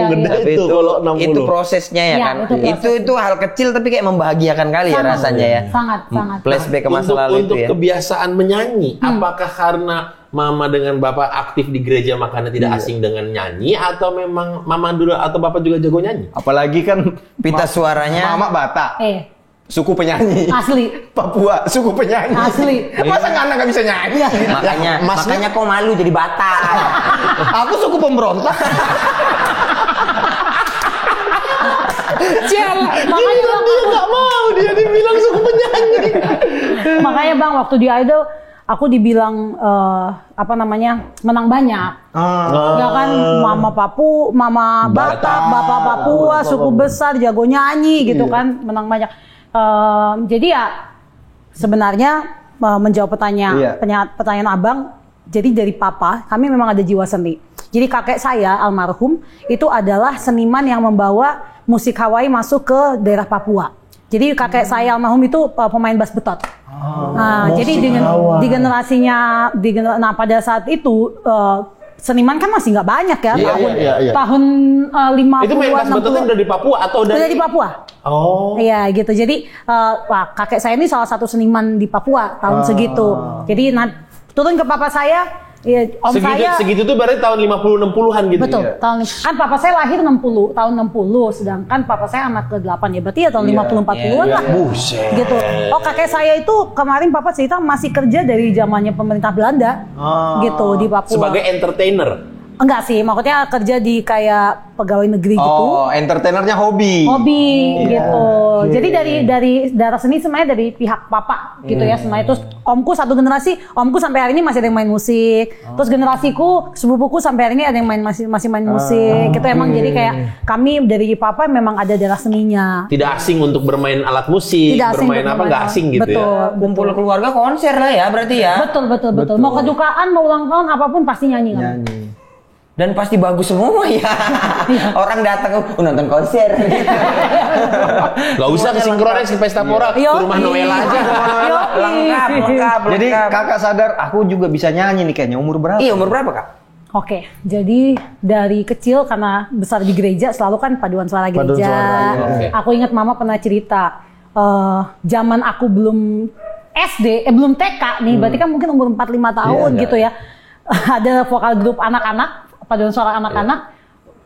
Gede itu kalau 60. Itu prosesnya ya kan. Itu hal kecil tapi kayak membahagiakan kali ya rasanya ya. Sangat. Flashback ke masa lalu untuk itu ya. kebiasaan menyanyi, apakah karena Mama dengan Bapak aktif di gereja makanya tidak asing dengan nyanyi, atau memang Mama dulu atau Bapak juga jago nyanyi? Apalagi kan Pita suaranya. Mama Batak. Suku penyanyi. Asli. Papua, suku penyanyi. Asli. Masa nggak bisa nyanyi? Makanya kok malu jadi Batak. Aku suku pemberontak. Makanya dia nggak mau, dia dibilang suku penyanyi. Makanya Bang, waktu di Idol aku dibilang menang banyak. Ya kan, Mama Batak, Bapak Papua, suku besar, jago nyanyi gitu kan, menang banyak. Jadi ya sebenarnya menjawab pertanyaan Abang, jadi dari Papa kami memang ada jiwa seni. Jadi kakek saya almarhum itu adalah seniman yang membawa musik Hawaii masuk ke daerah Papua. Jadi kakek saya almarhum itu pemain bass betot. Jadi di generasinya, pada saat itu seniman kan masih nggak banyak ya, tahun 50-an. Itu main bass betotnya udah di Papua atau udah di Papua? Iya gitu. Jadi kakek saya ini salah satu seniman di Papua tahun segitu. Jadi turun ke papa saya. Iya, segitu tuh berarti tahun 50-60-an gitu. Betul, ya? Kan papa saya lahir tahun 60, sedangkan papa saya anak ke-8 ya, berarti ya tahun 50-40-an lah. Gitu. Kakek saya itu kemarin papa cerita masih kerja dari zamannya pemerintah Belanda. Gitu di Papua. Sebagai entertainer. Enggak sih, maksudnya kerja di kayak pegawai negeri gitu. Entertainernya hobi gitu. Jadi dari darah seni semuanya dari pihak papa gitu ya semuanya. Terus omku satu generasi, omku sampai hari ini masih ada yang main musik. Terus generasiku, sepupuku sampai hari ini ada yang masih main musik. Gitu emang jadi kayak kami dari papa memang ada darah seninya. Tidak asing untuk bermain alat musik, bermain apa nggak asing gitu ya. Kumpul keluarga konser lah ya berarti ya. Betul. Mau kedukaan, mau ulang tahun apapun pasti nyanyi kan. Dan pasti bagus semua ya. Orang datang nonton konser. Gak usah ke sinkronis ke Pesta Pora, ke rumah Noella aja. Lengkap. Jadi kakak sadar aku juga bisa nyanyi nih kayaknya. Umur berapa? Iya, umur berapa Kak? Oke, jadi dari kecil karena besar di gereja selalu kan paduan suara gereja. Paduan suara, ya. Aku ingat mama pernah cerita zaman aku belum SD, belum TK nih, berarti kan mungkin umur 4-5 tahun gitu ya. Ada vokal grup anak-anak, paduan suara anak-anak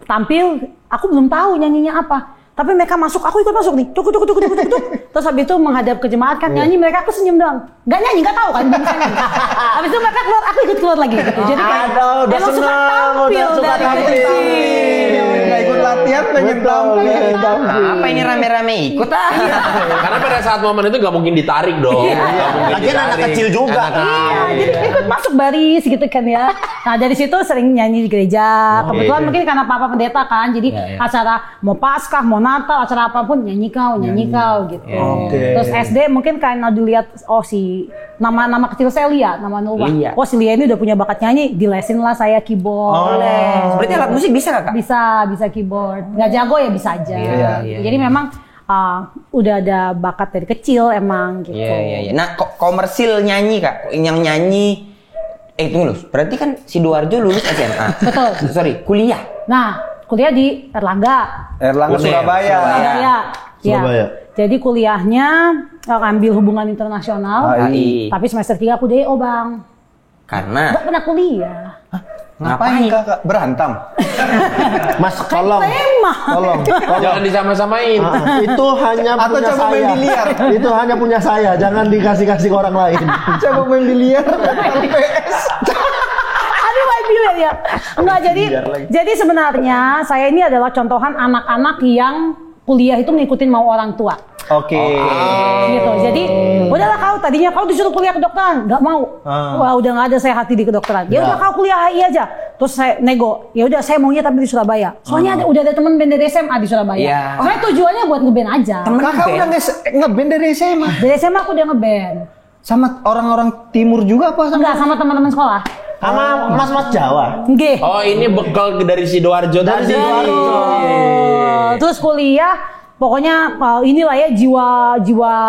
tampil, aku belum tahu nyanyinya apa. Tapi mereka masuk, aku ikut masuk nih. Tuk. Terus habis itu menghadap ke jemaat kan nyanyi, mereka aku senyum doang. Enggak nyanyi, enggak tahu kan. Habis itu mereka keluar, aku ikut keluar lagi gitu. Jadi kayak udah emang suka senang, tampil udah suka dari tampil. kecil. Nggak ikut latihan, pengen tampil. Apa ini rame-rame ikut ah? Karena pada saat momen itu nggak mungkin ditarik dong. Iya. Nggak mungkin Lagian anak ditarik. kecil juga. Iya, jadi ikut masuk baris gitu kan ya. Nah dari situ sering nyanyi di gereja. Kebetulan mungkin karena papa pendeta kan, jadi acara mau Paskah, mau Natal, acara apapun nyanyi kau gitu. Terus SD mungkin karena dilihat si nama kecil saya Lia, nama Nulwa. Lia. Oh si Lia ini udah punya bakat nyanyi, dilesin lah saya keyboard. Berarti alat musik bisa nggak, Kak? Bisa keyboard. Nggak jago ya bisa aja. Iya. Jadi memang udah ada bakat dari kecil emang gitu. Iya. Nah, komersil nyanyi, Kak. Yang nyanyi tunggu, berarti kan Sidoarjo lulus SMA. Betul. Sorry, kuliah. Nah, kuliah di Erlangga. Surabaya. Surabaya. Jadi kuliahnya ngambil hubungan internasional. HI. Tapi semester 3 aku DO, Bang. Karena Nggak pernah kuliah. Ngapain kakak? Berantem? Mas, tolong. Tema. Tolong. Jangan disama-samain. Itu hanya Atau punya coba saya. main biliar. Itu hanya punya saya, jangan dikasih-kasih ke orang lain. Coba main biliar, PS. Aduh, main biliar ya. Enggak, jadi sebenarnya saya ini adalah contohan anak-anak yang kuliah itu ngikutin mau orang tua. Oke. Gitu. Jadi, udahlah tadinya kau disuruh kuliah kedokteran, nggak mau. Wah, udah nggak ada saya hati di kedokteran. Ya udah kau kuliah HI aja. Terus saya nego, ya udah saya maunya tapi di Surabaya. Soalnya udah ada teman band dari SMA di Surabaya. Iya. Saya tujuannya buat ngeband aja. Kakak udah ngeband dari SMA? Dari SMA aku udah ngeband. Sama orang-orang timur juga apa? Enggak, sama teman-teman sekolah. Sama mas-mas Jawa. Nggih. Oh, ini bekal dari Sidoarjo tadi. Terus kuliah, pokoknya inilah ya jiwa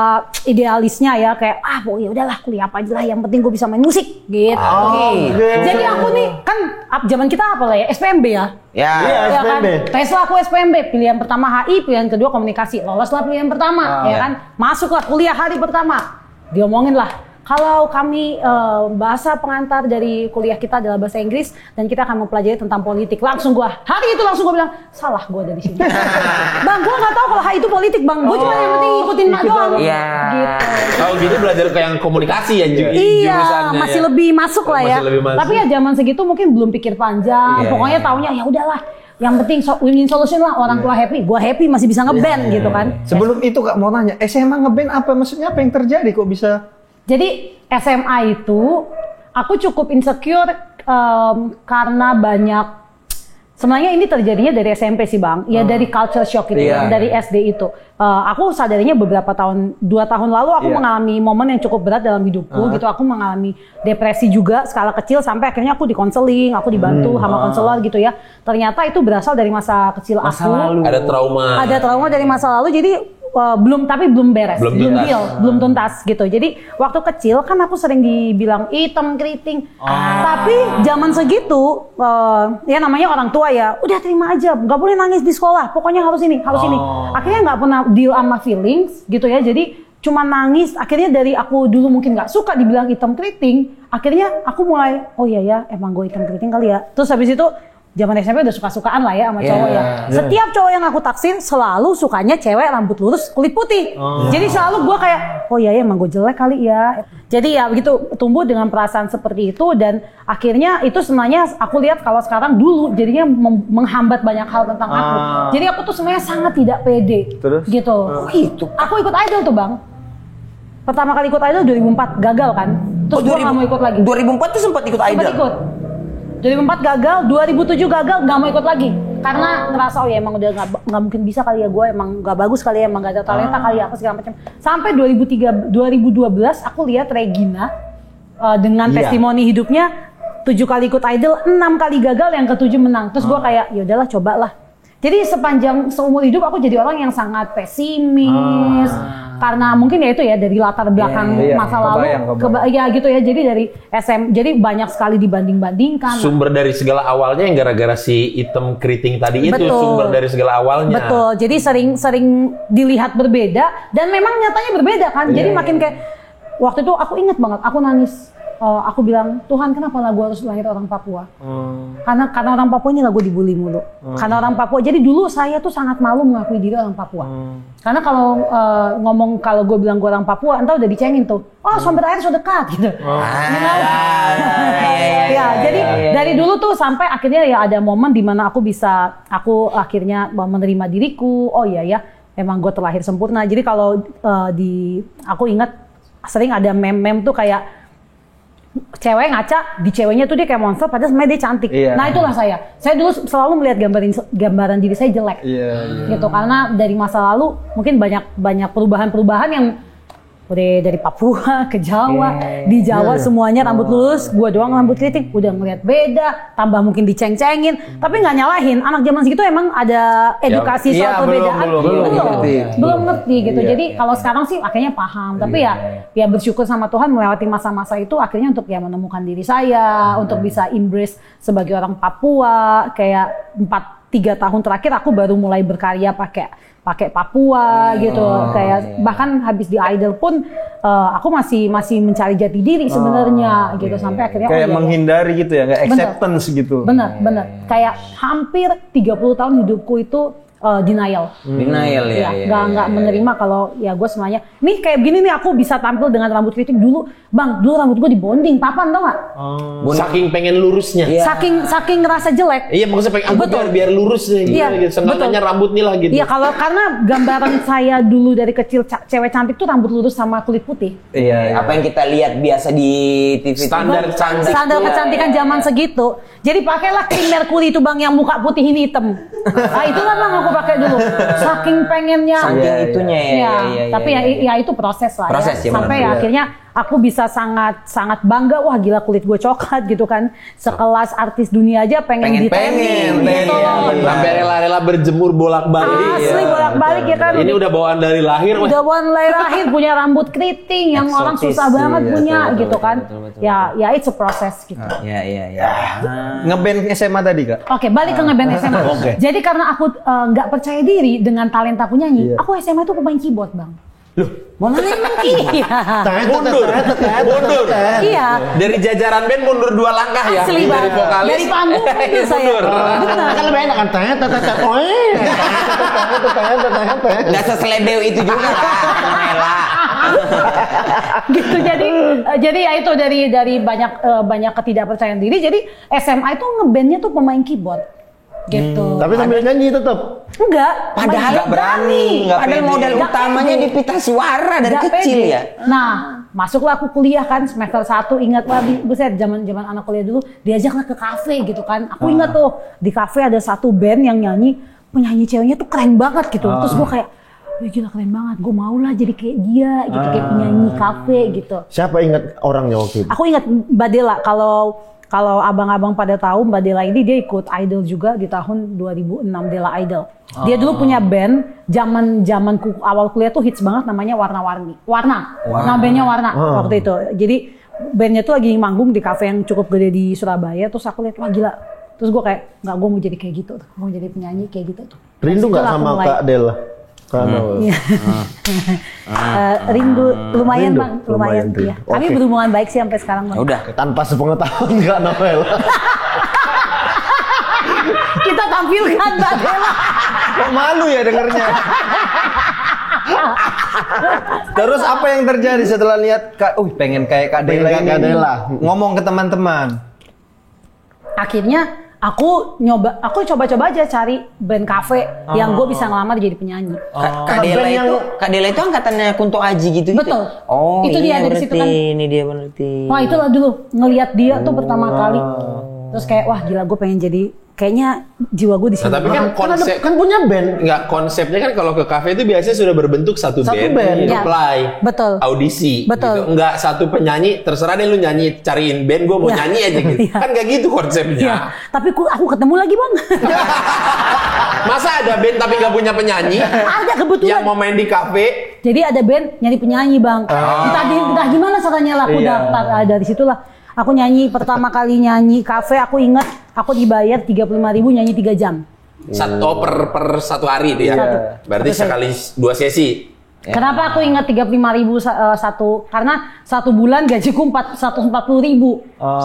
idealisnya ya, kayak pokoknya udahlah kuliah apa aja lah, yang penting gue bisa main musik gitu. Jadi aku nih kan zaman kita apa lah ya, SPMB ya. ya. Iya, Ya kan? SPMB. Tesla aku SPMB, pilihan pertama HI, pilihan kedua komunikasi. Loloslah pilihan pertama, ya kan? Masuklah kuliah hari pertama. Diomongin lah, kalau kami bahasa pengantar dari kuliah kita adalah bahasa Inggris dan kita akan mempelajari tentang politik. Langsung gua bilang, salah gua dari sini. Bang, gua nggak tahu kalau HI itu politik, Bang. Gua cuma yang penting ikutin mak doang. Iya. Gitu. Oh, gitu belajar ke yang komunikasi ya Iya, jurusannya masih ya. lebih masuk lah ya. Masih lebih masuk. Tapi ya zaman segitu mungkin belum pikir panjang. Pokoknya taunya ya udahlah. Yang penting win-win solution lah, orang tua happy, gua happy, masih bisa ngeband gitu kan. Sebelum itu Kak mau nanya, SMA ngeband apa? Maksudnya apa yang terjadi kok bisa? Jadi SMA itu aku cukup insecure karena banyak. Sebenarnya ini terjadinya dari SMP sih Bang, ya dari culture shock itu, dari SD itu. Aku sadarinya beberapa tahun, 2 tahun lalu aku mengalami momen yang cukup berat dalam hidupku gitu. Aku mengalami depresi juga skala kecil sampai akhirnya aku dikonseling, aku dibantu sama konselor gitu ya. Ternyata itu berasal dari masa kecil aku. Ada trauma. Ada trauma dari masa lalu, jadi belum beres, belum tuntas gitu. Jadi waktu kecil kan aku sering dibilang hitam keriting. Tapi zaman segitu ya namanya orang tua ya, udah terima aja, nggak boleh nangis di sekolah, pokoknya harus ini. Akhirnya nggak pernah deal sama feelings gitu ya. Jadi cuma nangis. Akhirnya dari aku dulu mungkin nggak suka dibilang hitam keriting, akhirnya aku mulai oh iya ya emang gue hitam keriting kali ya. Terus habis itu zaman SMP udah suka-sukaan lah ya sama cowok ya. Setiap cowok yang aku taksir selalu sukanya cewek rambut lurus kulit putih. Jadi selalu gue kayak, oh iya ya emang gue jelek kali ya. Jadi ya begitu tumbuh dengan perasaan seperti itu dan akhirnya itu sebenarnya aku lihat kalau sekarang dulu jadinya menghambat banyak hal tentang aku. Jadi aku tuh sebenarnya sangat tidak pede. Terus? Gitu. Aku ikut idol tuh Bang. Pertama kali ikut idol 2004 gagal kan. Terus gue gak mau ikut lagi. 2004 tuh sempat ikut idol. Sempat ikut. 2004 gagal, 2007 gagal, nggak mau ikut lagi karena ngerasa oh ya emang udah nggak mungkin bisa kali ya, gue emang nggak bagus kali ya, emang nggak ada talenta kali ya, apa segala macam. Sampai 2012 aku lihat Regina dengan testimoni hidupnya 7 kali ikut idol, 6 kali gagal, yang ke-7 menang. Terus gue kayak ya udahlah cobalah. Jadi seumur hidup aku jadi orang yang sangat pesimis, karena mungkin ya itu ya dari latar belakang masa lalu ya gitu ya. Jadi dari jadi banyak sekali dibanding-bandingkan. Sumber dari segala awalnya yang gara-gara si item keriting tadi itu sumber dari segala awalnya. Betul. Jadi sering dilihat berbeda dan memang nyatanya berbeda kan. Jadi makin kayak waktu itu aku ingat banget aku nangis. Aku bilang, Tuhan kenapa lah gue harus lahir orang Papua? Karena orang Papua ini lah gue dibully mulu. Karena orang Papua, jadi dulu saya tuh sangat malu mengakui diri orang Papua. Karena kalau kalau gue bilang gue orang Papua, entah udah dicengin tuh. Oh sumber air sudah dekat gitu. Jadi dari dulu tuh sampai akhirnya ya ada momen dimana aku akhirnya menerima diriku. Oh iya ya, emang gue terlahir sempurna. Jadi kalau aku ingat sering ada meme tuh kayak cewek ngaca, di ceweknya tuh dia kayak monster, padahal sebenarnya dia cantik. Nah itulah saya. Saya dulu selalu melihat gambaran diri saya jelek, gitu. Karena dari masa lalu mungkin banyak perubahan-perubahan yang udah dari Papua ke Jawa, di Jawa semuanya rambut lurus, gua doang rambut keriting, udah ngeliat beda, tambah mungkin diceng-cengin, tapi nggak nyalahin. Anak zaman segitu emang ada edukasi soal perbedaan, belum ngerti gitu. Jadi kalau sekarang sih akhirnya paham, tapi ya bersyukur sama Tuhan melewati masa-masa itu akhirnya untuk ya menemukan diri saya, untuk bisa embrace sebagai orang Papua. Kayak 3 tahun terakhir aku baru mulai berkarya pakai Papua gitu. Kayak bahkan habis di Idol pun aku masih mencari jati diri sebenarnya gitu, sampai akhirnya kayak menghindari gitu ya, nggak acceptance gitu. Bener. Kayak hampir 30 tahun hidupku itu denial ya. Nggak menerima kalau ya gue semuanya nih kayak begini nih, aku bisa tampil dengan rambut keriting. Dulu rambut gue dibonding papan, tau nggak? Saking pengen lurusnya. Saking ngerasa jelek. Iya, maksudnya pengen biar lurus gitu. Sengaja rambut nih lah gitu. Iya, karena gambaran saya dulu dari kecil cewek cantik tuh rambut lurus sama kulit putih. Apa yang kita lihat biasa di TV. Standar kecantikan zaman segitu. Jadi pakailah krim merkuri itu bang, yang muka putih ini hitam. Nah itulah bang aku pakai dulu. Saking pengennya. Saking itunya ya. Tapi ya itu proses lah. Proses, ya. Sampai akhirnya aku bisa sangat bangga. Wah gila, kulit gue coklat gitu kan. Sekelas artis dunia aja pengen ditanning gitu. Sampai rela-rela berjemur bolak-balik. Asli bolak-balik ya kan. Ini udah bawaan dari lahir. Punya rambut keriting yang orang susah banget punya gitu kan. Ya it's a process gitu. Ngeband SMA tadi Kak? Oke, balik ke ngeband SMA. Jadi karena aku nggak percaya diri dengan talenta aku nyanyi, aku SMA tuh pemain keyboard bang. Loh, Mana emang iya. Mundur. Iya. Dari jajaran band mundur 2 langkah ya. Asli dari vokalis. Dari panggung mundur saya. Benar. Kan lebih enak kan Nggak seselebeu itu juga lah. Gitu, jadi ya itu dari banyak ketidakpercayaan diri. Jadi SMA itu ngebandnya tuh pemain keyboard. Gitu. Tapi sambil nyanyi tetap. Enggak. Padahal nggak berani. Padahal modal utamanya di pita suara dari kecil ya. Nah, masuklah aku kuliah kan semester 1, ingat lah buset zaman anak kuliah dulu diajaklah ke kafe gitu kan. Aku ingat tuh di kafe ada satu band yang nyanyi, penyanyi ceweknya tuh keren banget gitu. Terus gue kayak, wih gila keren banget, gue mau lah jadi kayak dia gitu, kayak penyanyi kafe gitu. Siapa ingat orangnya waktu itu? Aku ingat Mbak Dela. Kalau abang-abang pada tahu, Mbak Dela ini dia ikut Idol juga di tahun 2006, Dela Idol. Dia dulu punya band, zaman awal kuliah tuh hits banget, namanya Warna. Nama bandnya Warna waktu itu. Jadi bandnya tuh lagi manggung di kafe yang cukup gede di Surabaya. Terus aku lihat, wah gila. Terus gue kayak, nggak, gue mau jadi kayak gitu. Mau jadi penyanyi kayak gitu tuh. Rindu nggak sama Kak Dela? Rindu lumayan bang, lumayan. Iya. Kami berhubungan baik sih sampai sekarang bang. Udah. Tanpa sepengetahuan Kak Novel. Kita tampilkan Mbak Dela. Kok malu ya dengernya? Terus apa yang terjadi setelah lihat pengen kayak Kak Dela ini? Ngomong ke teman-teman. Akhirnya aku coba-coba aja cari band cafe yang gue bisa ngelamar jadi penyanyi. Kak Dela itu angkatannya Kunto Aji gitu. Betul. Oh, itu dia dari situ kan. Ini dia berarti. Wah, itulah dulu ngelihat dia tuh pertama kali. Terus kayak wah gila, gue pengen jadi, kayaknya jiwa gue di sini. Nah, tapi kan konsep kan punya band. Enggak, konsepnya kan kalau ke kafe itu biasanya sudah berbentuk satu band. Ya. Apply. Betul. Audisi. Betul. Gitu. Enggak satu penyanyi, terserah deh lu nyanyi, cariin band, gue mau nyanyi aja gitu. Kan enggak gitu konsepnya. Ya. Tapi aku ketemu lagi bang. Masa ada band tapi nggak punya penyanyi? Ada kebetulan. Yang mau main di kafe. Jadi ada band nyari penyanyi bang. Entah gimana caranya lah aku daftar. Dari situlah aku nyanyi pertama kali nyanyi kafe. Aku ingat aku dibayar 35.000 nyanyi 3 jam. Per satu hari itu ya. Berarti sekali 2 sesi. Kenapa aku ingat 35.000 satu? Karena 1 bulan gajiku 140.000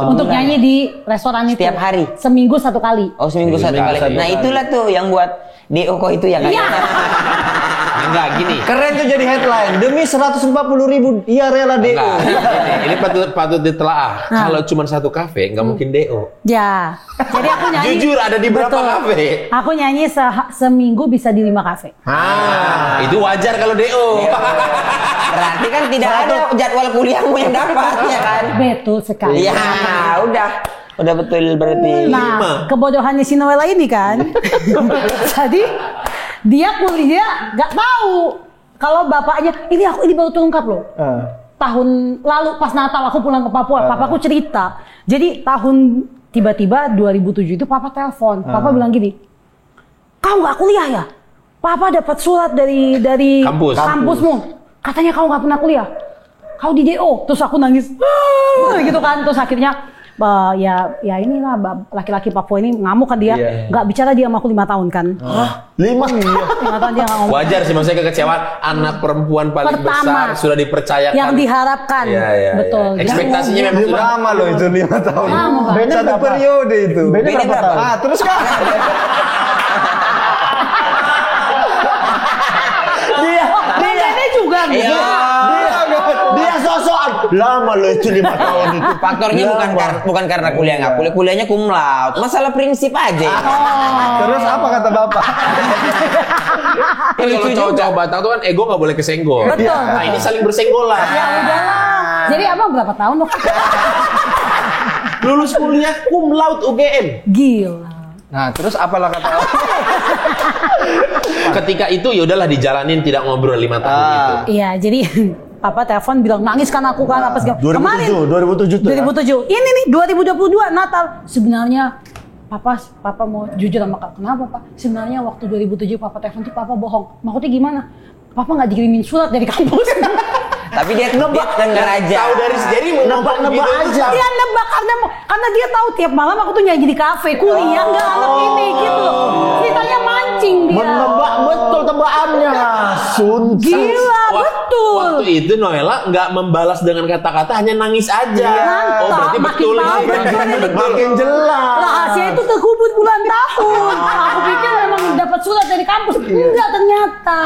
untuk nyanyi di restoran itu. Setiap hari? Seminggu 1 kali. Oh, seminggu 1 kali. Nah, itulah tuh yang buat DO kok itu ya kan? Iya. Enggak gini. Keren tuh jadi headline. Demi 140.000 ia rela DO. Ini patut ditelaah. Kalau cuma satu kafe nggak mungkin DO. Ya. Jadi aku nyanyi. Jujur ada di berapa kafe? Aku nyanyi seminggu bisa di 5 kafe. Itu wajar kalau DO. Berarti kan tidak ada jadwal kuliahmu yang dapat ya kan? Betul sekali. Iya, udah betul berarti. Nah, kebodohannya si Noella ini kan. Jadi dia kuliah nggak tahu kalau bapaknya ini baru terungkap loh. Tahun lalu pas Natal aku pulang ke Papua, papaku cerita. Jadi tiba-tiba 2007 itu papa telepon. Papa bilang gini, "Kau nggak kuliah ya? Papa dapat surat dari kampusmu. Katanya kau nggak pernah kuliah. Kau di DO." Terus aku nangis. Gitu kan. Terus akhirnya ya inilah laki-laki Papua ini ngamuk kan dia. Nggak bicara dia sama aku 5 tahun kan. 5? 5 tahun dia nggak ngomong. Wajar sih, maksudnya kekecewaan anak perempuan paling Pertama, besar sudah dipercayakan. Yang diharapkan. Betul. Ekspektasinya memang sudah Lama loh itu 5 tahun. Satu periode itu. Beda berapa tahun? Terus kan Dia juga Dia sosokan. Lama loh itu 5 tahun itu. Faktornya bukan karena kuliah nggak kuliah, kuliahnya cum laude. Masalah prinsip aja. terus apa kata bapak? Kalau cowok-cowok Batak tuh kan ego nggak boleh kesenggol. Betul. Nah, ini saling bersenggolan. Ya udahlah. Jadi abang berapa tahun dok? Lulus kuliah cum laude UGM. Gila. Nah, terus apalah kata Ketika itu ya udahlah dijalanin, tidak ngobrol 5 tahun itu. Iya, jadi papa telepon bilang nangis kan aku kan apa segala. 2007 tuh. 2007. Ini nih 2022 Natal. Sebenarnya papa mau jujur sama Kak. Kenapa, Pak? Sebenarnya waktu 2007 papa telepon tuh papa bohong. Maksudnya gimana? Papa nggak dikirimin surat dari kampus. Tapi dia denger aja. Tahu dari jadi nebak aja. Dia nebak karena dia tahu tiap malam aku tuh nyanyi di kafe, kuliah nggak anak ini gitu. Ceritanya mancing dia. Menebak betul tebakannya. Gila, betul. Waktu itu Noella nggak membalas dengan kata-kata, hanya nangis aja. Nantang, Berarti makin betul. tahu, Makin jelas. Rahasia itu terkubur bulan tahun. Aku pikir memang dapat surat dari kampus. Enggak ternyata.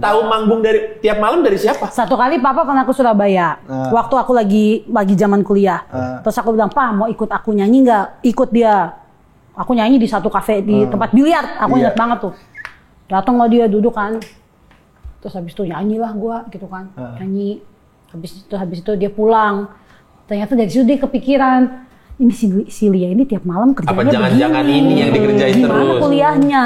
Tahu manggung dari tiap malam dari siapa? Satu kali papa pernah ke Surabaya. Waktu aku lagi zaman kuliah. Terus aku bilang, "Pa, mau ikut aku nyanyi nggak?" Ikut dia. Aku nyanyi di satu kafe di tempat biliar. Aku ingat banget tuh. Datanglah dia duduk kan. Terus habis itu nyanyilah gua gitu kan. Nyanyi. Habis itu dia pulang. Ternyata dari situ dia kepikiran, ini si Lia ini tiap malam kerjanya Apa jangan-jangan ini yang dikerjain gimana terus? Kuliahnya.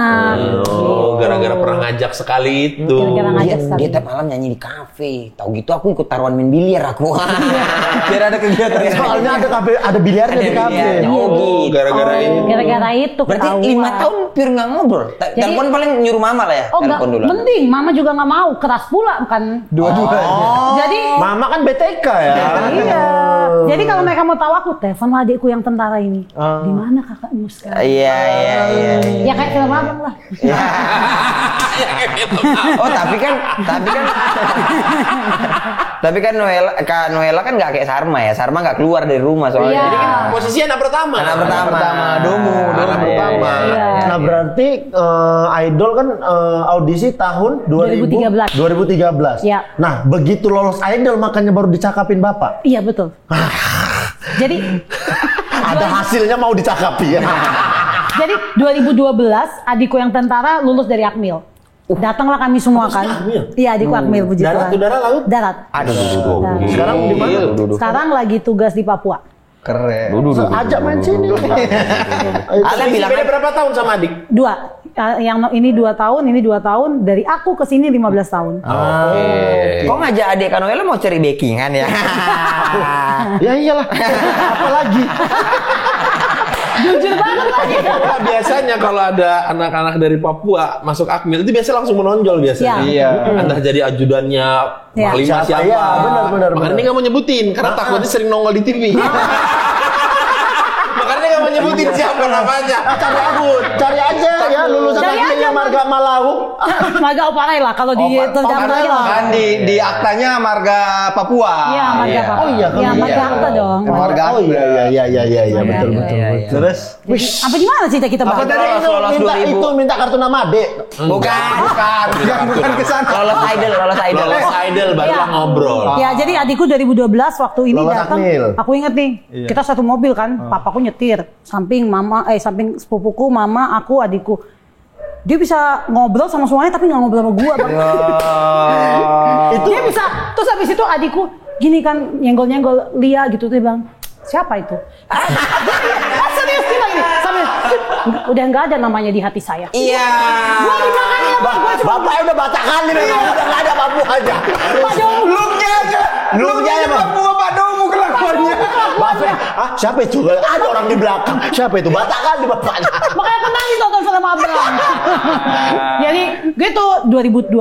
Gara-gara pernah ngajak sekali itu. Gara-gara ngajak sekali. Dia tiap malam nyanyi di kafe. Tahu gitu aku ikut taruhan main biliar aku. Biar ada kegiatan. Soalnya ada biliarnya di kafe. Oh, gara-gara ini. Gara-gara itu Berarti ketahuan. 5 tahun pure nggak ngobrol. Telepon paling nyuruh mama lah ya. Oh enggak, Telepon dulu. mending mama juga nggak mau, keras pula kan. dua-duanya. Jadi Mama kan BTK ya. iya. Jadi kalau mereka mau tahu aku, telepon adikku yang tentara ini. Di mana kakakmu sekarang? Iya. Ya kayak film abang lah. Oh tapi kan Noella kan nggak kayak Sarma ya. Sarma nggak keluar dari rumah soalnya. Iya. Jadi kan Posisi anak pertama. anak pertama. Domo pertama. Iya. Nah berarti Idol kan audisi tahun 2013. Iya. Nah begitu lolos Idol makanya baru dicakapin bapak. Iya betul. Jadi Ada hasilnya mau dicakapi ya. Jadi 2012 adikku yang tentara lulus dari Akmil. Datanglah kami semua kan. Iya adikku Akmil puji Darat, Tuhan. udara, laut? Darat. Aduh. Sekarang di mana? Sekarang lagi tugas di Papua. Keren. Ajak main sini. Ada bilang Beda berapa tahun sama adik? 2. Yang ini 2 tahun, ini 2 tahun. Dari aku ke sini 15 tahun. Oke. Kok ngajak adik Noella mau cari backingan ya? Ya iyalah. Apalagi. Jujur banget lagi. Nah, biasanya kalau ada anak-anak dari Papua masuk Akmil itu biasanya langsung menonjol biasanya. Iya. Entah jadi ajudannya Panglima siapa. Iya, benar. Makanya dia nggak mau nyebutin karena takutnya sering nongol di TV. Makanya dia nggak mau nyebutin siapa namanya. Cari aja ya lulusan Cari Akmil aja, yang Marga Malau. Marga Oparai lah kalau di terdaftarnya lah. Kan di aktanya Marga Papua. Iya, Marga Papua. Oh iya, Iya, Marga Akta dong. Marga. Oh iya betul. Terus Apa gimana cerita kita, Bang? Apa tadi? Lolos Minta 2000. itu minta kartu nama Ade. bukan kesana. Lolos idol. Lolos idol barulah Iya. ngobrol. Ya, jadi adikku 2012 waktu ini Lolos datang. Akmil. Aku inget nih, kita satu mobil kan, papaku nyetir, samping sepupuku, mama, aku, adikku. Dia bisa ngobrol sama semuanya tapi nggak ngobrol sama gua, Bang. Dia bisa. Terus habis itu adikku gini kan nyenggol-nyenggol Lia gitu tuh, Bang. Siapa itu? Serius dia lagi. Sambil udah nggak ada namanya di hati saya. Iya. Gua gimana ya, Bang? Gua cuma Bapaknya udah baca kali memang udah nggak ada Papua aja. Looknya aja Papua Pak Domu kelakuannya. Bapak, siapa itu? Ada orang di belakang. Siapa itu? Baca kali bapaknya. makanya aku nangis nonton film Abraham. Jadi gitu 2012.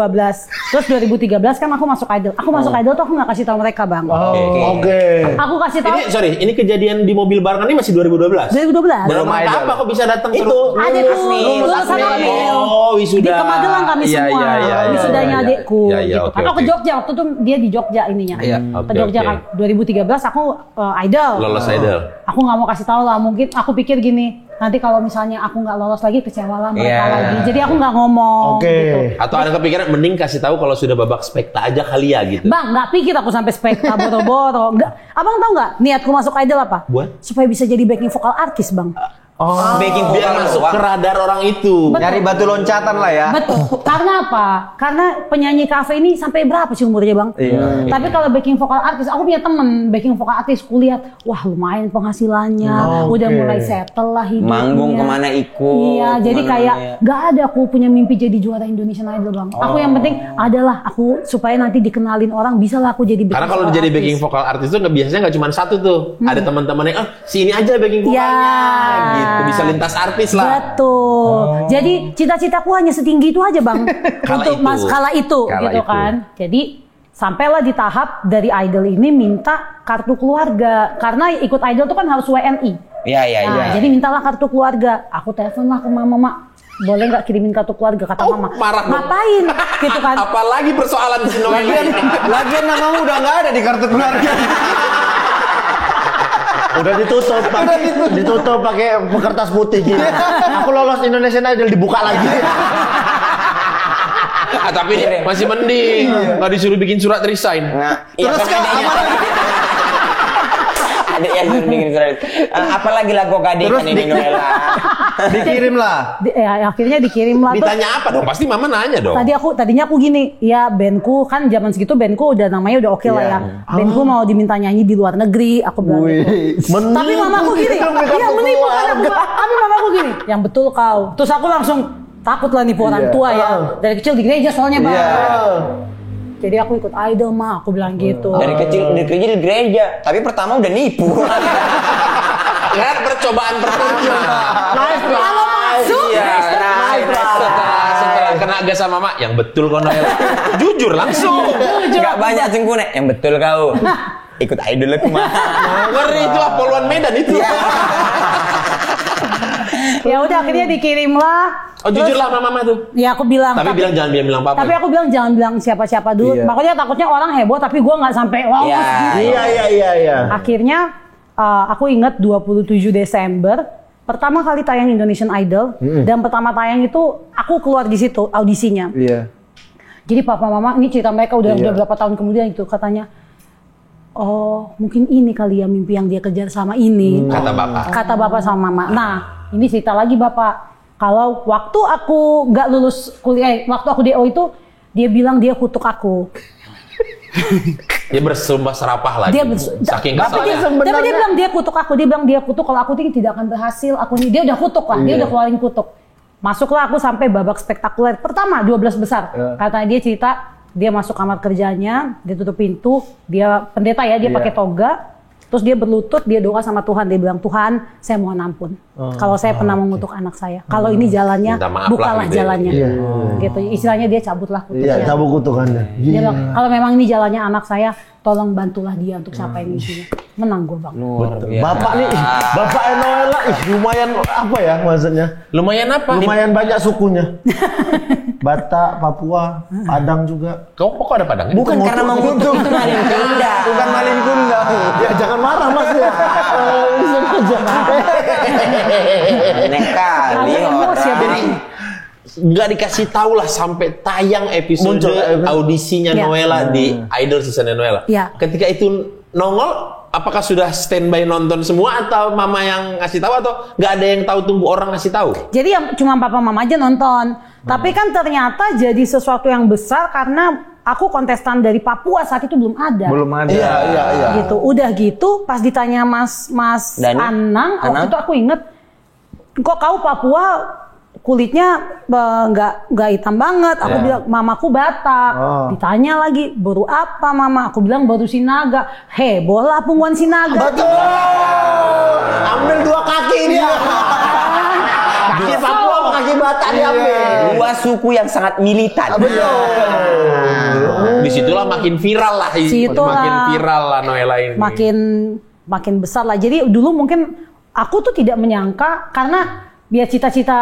Terus 2013 kan aku masuk Idol. Aku masuk Idol tuh aku nggak kasih tahu mereka, Bang. Oke. Aku kasih tahu. Ini kejadian di mobil barengan ini masih 2012. 2012. Dalam rangka apa kok bisa datang Itu Adikku lulusan lulusan Akmil. Oh, wisuda. Di Kemagelang kami Iya, semua. iya. Wisudanya adikku. Iya, Gitu. oke, Kan aku ke oke. Jogja waktu itu dia di Jogja ininya. Iya, Ke oke, Jogja oke. kan 2013 aku Idol. Lolos idol. Aku nggak mau kasih tahu lah, mungkin aku pikir gini, nanti kalau misalnya aku nggak lolos lagi kecewa lah mereka Iya. lagi. Jadi aku nggak ngomong. Oke. Gitu. Atau ada kepikiran mending kasih tahu kalau sudah babak spekta aja kali ya gitu. Bang, nggak pikir aku sampai spekta boro-boro. Nggak. Abang tahu nggak niatku masuk Idol apa? Buat? Supaya bisa jadi backing vokal artis, Bang. Baking Biar vokal masuk ke radar orang itu. Betul. Nyari batu loncatan lah ya. Betul. Karena apa? Karena penyanyi kafe ini sampai berapa sih umurnya, Bang? Iya. Tapi kalau backing vokal artis, aku punya temen backing vokal artis, kulihat, wah lumayan penghasilannya, udah mulai settle lah hidupnya. Manggung kemana ikut. Iya, jadi kemana kayak ya. gak ada aku punya mimpi jadi juara Indonesian Idol, Bang. Aku yang penting adalah aku supaya nanti dikenalin orang, bisa lah aku jadi backing Karena kalau vokal jadi artis. backing vokal artis itu biasanya nggak cuma satu tuh. Ada teman-temannya, si ini aja backing vokalnya, Ya. gitu. Bisa lintas artis lah. Betul. Jadi cita-citaku hanya setinggi itu aja, Bang. Kala Untuk itu. mas kala itu Kala gitu itu. kan. Jadi sampailah di tahap dari Idol ini minta kartu keluarga. Karena ikut Idol itu kan harus WNI. Iya, iya, Nah, iya. jadi mintalah kartu keluarga. Aku telepon lah ke mama, Mak. Boleh nggak kirimin kartu keluarga? Kata mama. marah dong. Ngapain? Gitu kan. Apalagi persoalan di Lagian namamu udah nggak ada di kartu keluarga. Udah ditutup pakai kertas putih gitu. Aku lolos Indonesian Idol dibuka lagi. Tapi masih mending nggak disuruh bikin surat resign. Iya, Terus kan Kak, adanya. Ada yang bikin surat. Apalagi lagu gading Terus ini Noela. dikirim lah. Akhirnya dikirim lah. Terus Ditanya apa dong? Pasti mama nanya dong. tadinya aku gini, ya bandku kan zaman segitu bandku udah namanya udah oke lah ya. Bandku mau diminta nyanyi di luar negeri, aku bilang gitu. Tapi mamaku gini, iya menipu kan aku. Tapi mamaku gini, yang betul kau. Terus aku langsung takut lah nipu orang tua ya. Dari kecil di gereja soalnya, Bang. Jadi aku ikut Idol, Ma, aku bilang gitu. Dari kecil di gereja, tapi pertama udah nipu. Kan percobaan pertama. Kalau masuk, Iya, setelah kena gas sama mama, yang betul kok Noel. Jujur langsung. Gak banyak cengkune. Yang betul kau. Ikut Idol aku mah. Ngeri itu Poluan Medan itu. ya udah akhirnya dikirim lah. Oh jujur lah sama mama tuh. Ya aku bilang. Tapi bilang jangan bilang papa. Tapi aku bilang jangan bilang siapa-siapa dulu. Makanya takutnya orang heboh tapi gue nggak sampai lolos. Iya. Iya. Akhirnya aku ingat 27 Desember pertama kali tayang Indonesian Idol dan pertama tayang itu aku keluar di situ audisinya. Iya. Jadi papa mama ini cerita mereka udah berapa tahun kemudian itu katanya, oh mungkin ini kali ya mimpi yang dia kejar sama ini. Kata bapak sama mama. Nah ini cerita lagi bapak. Kalau waktu aku nggak lulus kuliah, waktu aku DO itu dia bilang dia kutuk aku. Dia bersumpah serapah lagi. Saking kesalnya. Tapi dia bilang dia kutuk aku. Dia bilang dia kutuk kalau aku ini tidak akan berhasil. Aku ini dia udah kutuk lah. Dia udah keluarin kutuk. Masuklah aku sampai babak spektakuler. Pertama 12 besar. Katanya dia cerita dia masuk kamar kerjanya, dia tutup pintu, dia pendeta ya, dia pakai toga. Terus dia berlutut, dia doa sama Tuhan, dia bilang, Tuhan, saya mohon ampun. Kalau saya pernah mengutuk anak saya. Kalau ini jalannya, bukalah gitu jalannya. Gitu. Istilahnya dia cabutlah kutukannya. Iya, cabut kutukannya. Dia bilang, kalau memang ini jalannya anak saya, tolong bantulah dia untuk capai misinya. Menang gue bang. Bapak nih, Bapak Noela, lumayan apa ya maksudnya? Lumayan apa? Lumayan banyak sukunya. Batak, Papua, Padang juga. Kok ada Padang? Bukan karena mengutuk itu Malin Kunda. Bukan Malin Kunda. Ya jangan marah mas ya. Aneh kali orang. Nggak dikasih tahu lah sampai tayang episode audisinya Noela di Idol seasonnya Noela. Ya. Ketika itu nongol, apakah sudah standby nonton semua atau mama yang ngasih tahu atau nggak ada yang tahu tunggu orang ngasih tahu? Jadi yang cuma papa mama aja nonton. Tapi kan ternyata jadi sesuatu yang besar karena aku kontestan dari Papua saat itu belum ada. Belum ada. Iya. Gitu. Udah gitu pas ditanya Mas Anang, waktu itu aku inget, kok kau Papua kulitnya nggak hitam banget. Aku bilang mamaku Batak. Ditanya lagi baru apa mama? Aku bilang baru Sinaga. Heboh lah pungguan Sinaga. Betul. Ambil 2 kaki dia. Kaki Papua sama kaki Batak diambil. 2 suku yang sangat militan. Betul. Disitulah makin viral lah. Makin viral lah Noela ini. Makin besar lah. Jadi dulu mungkin aku tuh tidak menyangka karena biar cita-cita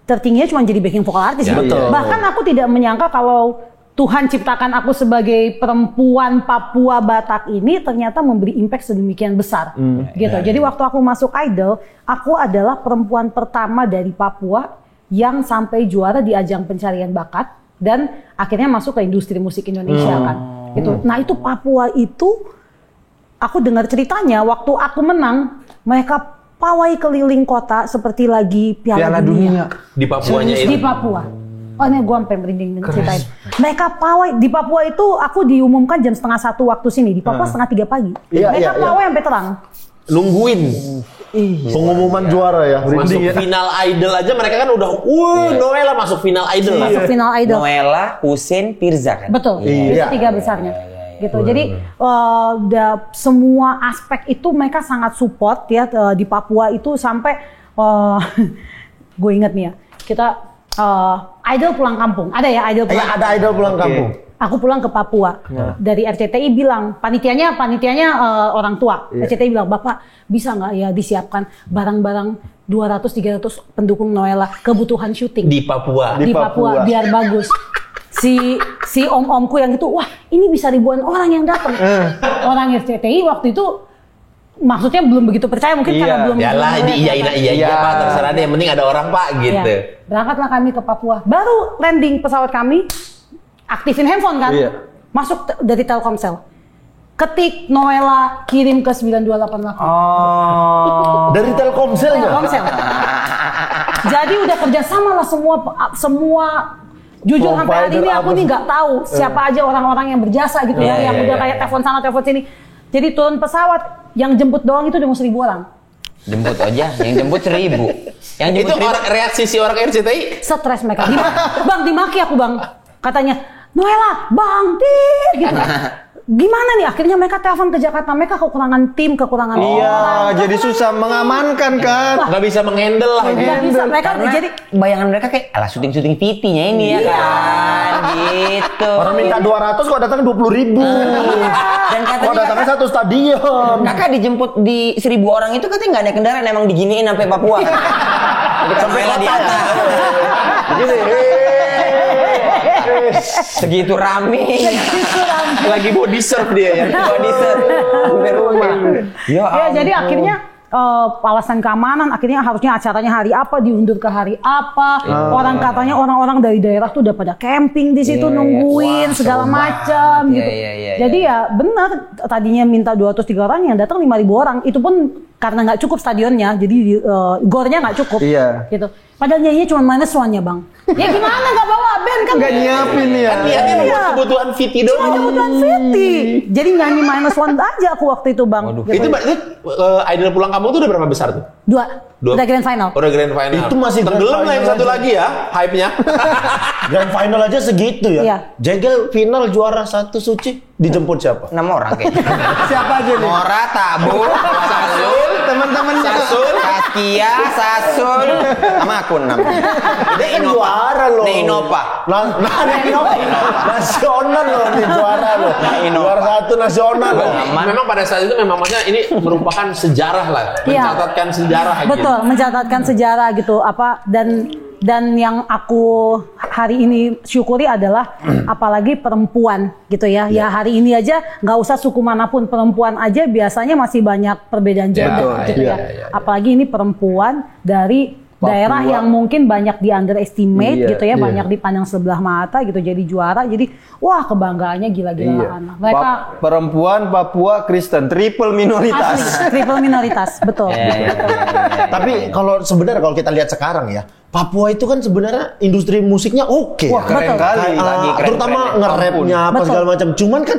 tertingginya cuma jadi backing vokal artis. Betul. Bahkan aku tidak menyangka kalau Tuhan ciptakan aku sebagai perempuan Papua Batak ini ternyata memberi impact sedemikian besar. Gitu. Jadi waktu aku masuk Idol, aku adalah perempuan pertama dari Papua yang sampai juara di ajang pencarian bakat dan akhirnya masuk ke industri musik Indonesia kan. Gitu. Nah, itu Papua itu aku dengar ceritanya waktu aku menang, mereka pawai keliling kota seperti lagi Piala Dunia. Di Papuanya itu? Di Papua. Oh ini gue sampai merinding ceritain. Mereka pawai, di Papua itu aku diumumkan jam 12:30 waktu sini. Di Papua 2:30 pagi. Mereka pawai sampai terang. Nungguin. Pengumuman juara ya. Masuk final Idol aja mereka kan udah, Noela masuk final Idol. Masuk final Idol. Noela, Hussein, Pirza kan? Betul, itu 3 besarnya. Gitu. Jadi semua aspek itu mereka sangat support ya di Papua itu sampai gue inget nih ya kita Idol pulang kampung ada ya Idol pulang ada Idol pulang kampung. Aku pulang ke Papua dari RCTI bilang panitianya orang tua RCTI bilang Bapak bisa nggak ya disiapkan barang-barang 200-300 pendukung Noela kebutuhan syuting di Papua biar bagus. Si om-omku yang itu, wah ini bisa ribuan orang yang datang. Orang RCTI waktu itu maksudnya belum begitu percaya mungkin karena belum. Yalah, iya Pak, terserah deh, yang penting ada orang Pak gitu. Ya. Berangkatlah kami ke Papua. Baru landing pesawat kami, aktifin handphone kan, masuk dari Telkomsel. Ketik Noela kirim ke 9288. Dari Telkomsel ya? Telkomsel. Jadi udah kerjasama lah semua. Jujur sampai hari ini aku nih nggak tahu siapa aja orang-orang yang berjasa gitu yang udah kayak telepon sana telepon sini. Jadi turun pesawat yang jemput doang itu udah mau 1.000 orang. Jemput aja, yang jemput 1.000. Yang jemput itu reaksi si orang RCTI? Stres mereka. Bang dimaki aku bang. Katanya Noela, bang gitu. Gimana nih akhirnya mereka telepon ke Jakarta, mereka kekurangan tim, kekurangan orang. Jadi susah mengamankan kan. Nggak bisa mengendel lah. Nggak bisa, mereka jadi bayangan mereka kayak alah syuting VT-nya ini ya kan. Gitu. Orang minta 200 kok datang 20.000. Dan katanya kok datangnya satu stadion. Kakak dijemput di 1.000 orang itu katanya nggak naik kendaraan, emang diginiin sampai Papua. Sampai di atas. Begini. Segitu rame. Lagi body surf dia ya. Body surf sampai rumah. Ya jadi akhirnya alasan keamanan akhirnya harusnya acaranya hari apa diundur ke hari apa. Orang katanya orang-orang dari daerah tuh udah pada camping di situ nungguin segala macam gitu. Jadi ya benar tadinya minta 200-300 orang yang datang 5.000 orang. Itu pun karena nggak cukup stadionnya, jadi gornya nggak cukup. Gitu. Padahal nyanyinya cuma -1 ya bang. Ya gimana nggak bawa band kan? Nggak nyiapin ya. Niatnya buat kebutuhan VT doang. Kebutuhan VT. Jadi nyanyi -1 aja aku waktu itu bang. Gitu. Itu Idol Pulang Kampung tuh udah berapa besar tuh? Dua. Dua. Udah grand final. Udah grand final. Itu masih grand tenggelam lah yang final satu aja. lagi ya, hype-nya. Grand final aja segitu ya. Iya. Jegel final juara 1 Suci dijemput siapa? 6 orang kayaknya. Siapa aja nih? Mora, Tabu, Sasul, Teman-temannya. Saskia, Sasul, sama aku 6. Dia kan juara loh. Innova. Nasional loh nih juara loh. Juara 1 nasional loh. Memang pada saat itu memang maksudnya ini merupakan sejarah lah, Iya. mencatatkan sejarah gitu. Betul, mencatatkan sejarah gitu apa dan yang aku hari ini syukuri adalah apalagi perempuan gitu ya. Ya hari ini aja nggak usah suku manapun, perempuan aja biasanya masih banyak perbedaan gender gitu ya. Apalagi ini perempuan dari daerah yang mungkin banyak di underestimate gitu ya, banyak dipandang sebelah mata gitu jadi juara. Jadi wah kebanggaannya gila-gilaan. Mereka Perempuan Papua Kristen, triple minoritas. asli triple minoritas, betul. Tapi kalau sebenarnya kalau kita lihat sekarang ya, Papua itu kan sebenarnya industri musiknya oke. Wah, keren Betul. kali. Lagi keren-keren Terutama ya. nge-rapnya apa Betul. segala macam. Cuman kan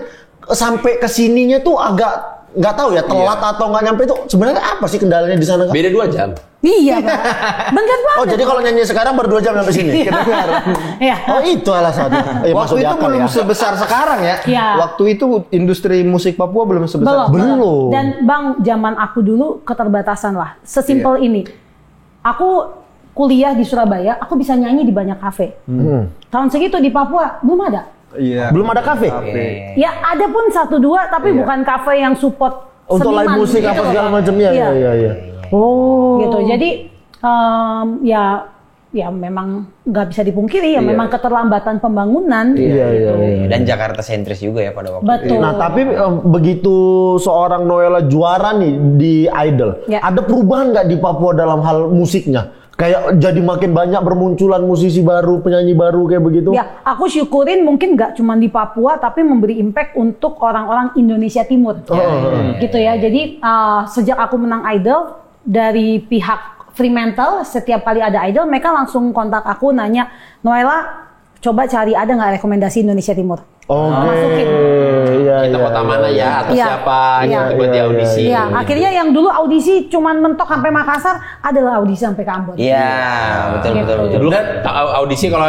sampai kesininya tuh agak nggak tahu ya telat atau nggak nyampe itu sebenarnya apa sih kendalanya di sana? Kak? Beda 2 jam. Iya, Pak. Bener banget. Oh jadi kalau nyanyi sekarang baru 2 jam sampai sini. Iya. Oh itu alasannya. Waktu masuk di itu akal belum ya. sebesar sekarang ya. Iya. Waktu itu industri musik Papua belum sebesar. Belum. Dan Bang, zaman aku dulu keterbatasan lah. Sesimpel ini. Aku kuliah di Surabaya, aku bisa nyanyi di banyak kafe. Tahun segitu di Papua belum ada. Iya. Belum ada kafe. Ya ada pun 1-2 tapi bukan kafe yang support Untuk live seniman musik gitu apa loh. segala macamnya. Iya. Iya. Oh. Gitu. Jadi ya memang nggak bisa dipungkiri ya memang keterlambatan pembangunan. Iya. Dan Jakarta sentris juga ya pada waktu itu. Betul. Nah tapi begitu seorang Noella juara nih di Idol, Ya. ada perubahan nggak di Papua dalam hal musiknya? Kayak jadi makin banyak bermunculan musisi baru, penyanyi baru kayak begitu? Ya, aku syukurin mungkin nggak cuma di Papua, tapi memberi impact untuk orang-orang Indonesia Timur. Gitu ya. Jadi sejak aku menang Idol, dari pihak Fremantle, setiap kali ada Idol, mereka langsung kontak aku nanya, Noella, coba cari ada nggak rekomendasi Indonesia Timur? Masukin. Iya. Kita kota mana ya atau Iya. siapa Iya. gitu buat di audisi. Iya, akhirnya yang dulu audisi cuman mentok sampai Makassar, adalah audisi sampai ke Ambon. Iya, betul. Dulu kan audisi kalau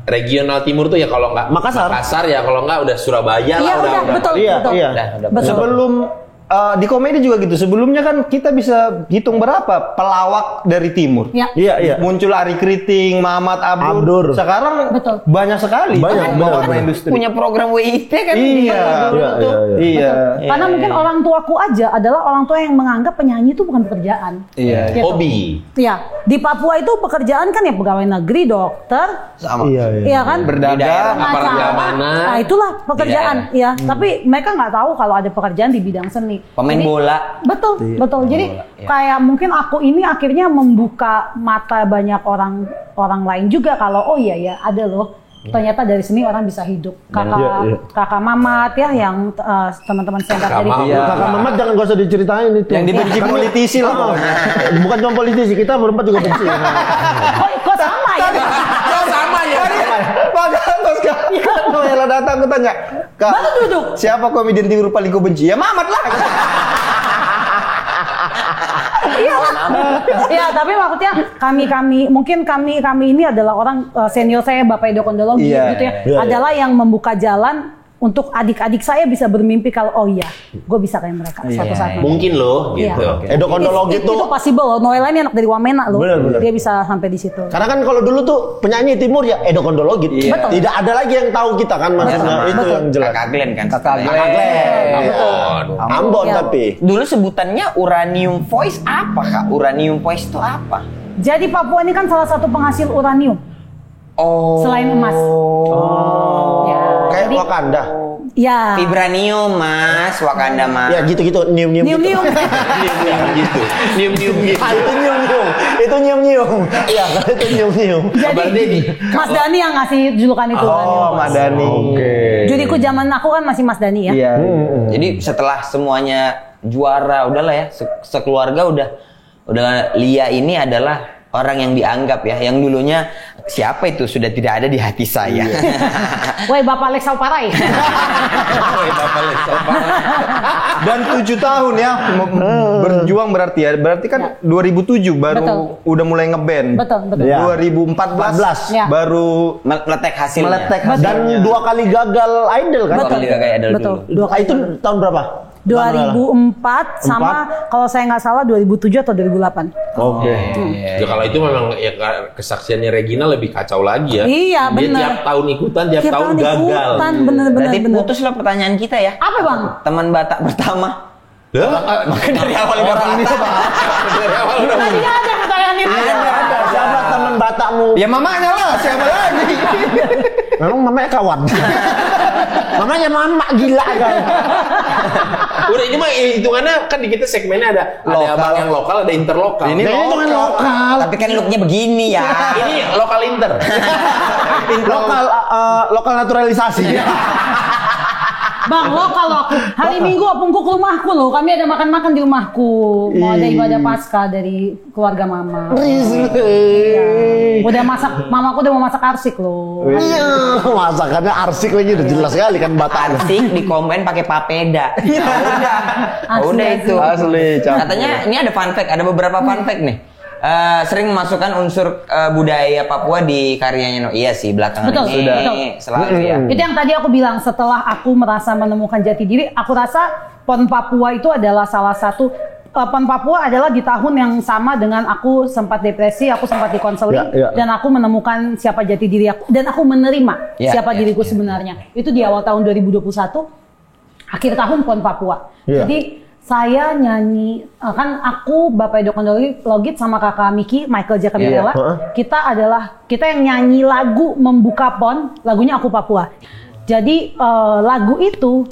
regional timur tuh ya kalau nggak Makassar. ya kalau nggak udah Surabaya Iya, lah udah, betul, Iya, betul. iya. Udah. Betul. Sebelum di komedi juga gitu. Sebelumnya kan kita bisa hitung berapa pelawak dari timur. Ya. Iya. Muncul Ari Kriting, Mamat Abdur. Abdur. Sekarang Betul. banyak sekali. Banyak, bawa benar. industri. Punya program WIP kan di Iya. dulu tuh. Iya. Karena mungkin orang tuaku aja adalah orang tua yang menganggap penyanyi itu bukan pekerjaan. Iya. Gitu. hobi. Iya, di Papua itu pekerjaan kan ya pegawai negeri, dokter, Sama. iya kan? Berdagang. Aparat Pengacara. keamanan. Nah itulah pekerjaan, ya. Tapi mereka nggak tahu kalau ada pekerjaan di bidang seni. Pemain Jadi- bola. Betul, betul. Jadi iya. kayak mungkin aku ini akhirnya membuka mata banyak orang lain juga kalau oh iya ya ada loh. Ternyata dari sini orang bisa hidup. Kakak Mamat ya yang teman-teman stand up Kakak dari Mamat. Iya. Kakak Mamat jangan gak usah diceritain itu. Yang dibenci politisi lah pokoknya. Bukan cuma politisi, kita berempat juga benci. Kok sama ya? Oh sama ya. Bahkan pas Noella datang aku tanya, Kak, Baru duduk. siapa komedian timur paling kau benci? Ya Mamat lah. Iya lah. Ya, tapi maksudnya kami ini adalah orang senior saya Bapak Edo Kondologi Iya. gitu ya. Iya, Adalah yang membuka jalan untuk adik-adik saya bisa bermimpi kalau oh iya, gue bisa kayak mereka suatu saat nanti. Mungkin loh Iya. gitu. Edo Kondologi Itu tuh. possible loh. Noella ini anak dari Wamena loh. Benar. Dia bisa sampai di situ. Karena kan kalau dulu tuh penyanyi timur ya Edo Kondologi. Betul. Tidak ada lagi yang tahu kita kan maksudnya itu yang jelas. Kakak Glenn kan. Kakak Glenn. Ambon. Ambon Iya. tapi. Dulu sebutannya Uranium Voice apa Kak? Uranium Voice itu apa? Jadi Papua ini kan salah satu penghasil uranium Oh. selain emas. Ya, Kayak jadi- Wakanda. Ya. Vibranium Mas, Wakanda Mas. Ya gitu-gitu, nyium-nyium gitu. Nyium-nyium. gitu. Nyium-nyium gitu. Ah, itu nyium-nyium. Itu nyium-nyium. Iya, itu nyium-nyium. Jadi Mas Dani yang ngasih julukan itu. Oh, Madani. Oke. Judiku zaman aku kan masih Mas Dani ya. Iya. Jadi setelah semuanya juara, udahlah ya, sekeluarga udah Lia ini adalah orang yang dianggap ya, yang dulunya siapa itu sudah tidak ada di hati saya. Woi Bapak Lex Alparai. Dan 7 tahun ya berjuang berarti ya. Berarti kan 2007 baru udah mulai ngeband. Betul. Ya. 2014 Ya. baru Meletek hasilnya. Dan 2 kali gagal idol kan? 2 kali gagal idol Betul. dulu. Itu tahun berapa? 2004 sama kalau saya nggak salah 2007 atau 2008. Oke. Ya kalau itu memang ya kesaksiannya Regina lebih kacau lagi ya. Iya, Dia bener. tiap tahun ikutan, tiap tahun gagal. ikutan, bener. Berarti putuslah pertanyaan kita ya. Apa bang? Teman Batak pertama. Maka Dari awal udah Batak. dari awal udah Tadi nggak ada pertanyaan itu. Ada. Siapa teman Batakmu? ya mamanya lah, siapa lagi? Memang mamanya kawan. Mamanya mama gila kan. Udah ini mah hitungannya kan di kita segmennya ada abang yang lokal, ada interlokal. Ini Ini cuma lokal. Tapi kan looknya begini ya. Ini lokal inter. Lokal naturalisasi. Bang, lo kalau aku hari Minggu opungku ke rumahku loh. Kami ada makan-makan di rumahku. Mau ada ibadah Paskah dari keluarga mama. Udah masak, mamaku udah mau masak arsik loh. Iya, masakannya arsik lagi udah jelas sekali kan Batak. Arsik di komen pakai papeda. Udah itu. Asli, campur. Katanya ini ada fun fact, ada beberapa fun fact nih. Sering memasukkan unsur budaya Papua di karyanya. Iya sih, belakangan Betul, ini betul. selalu ya. Itu yang tadi aku bilang, setelah aku merasa menemukan jati diri, aku rasa PON Papua itu adalah salah satu. PON Papua adalah di tahun yang sama dengan aku sempat depresi, aku sempat dikonseling, dan aku menemukan siapa jati diri aku, dan aku menerima siapa diriku sebenarnya. Itu di awal tahun 2021, akhir tahun PON Papua. Jadi saya nyanyi, kan aku, Bapak Edo Kondologit sama kakak Miki, Michael Jakabirela, kita yang nyanyi lagu membuka PON, lagunya Aku Papua. Jadi lagu itu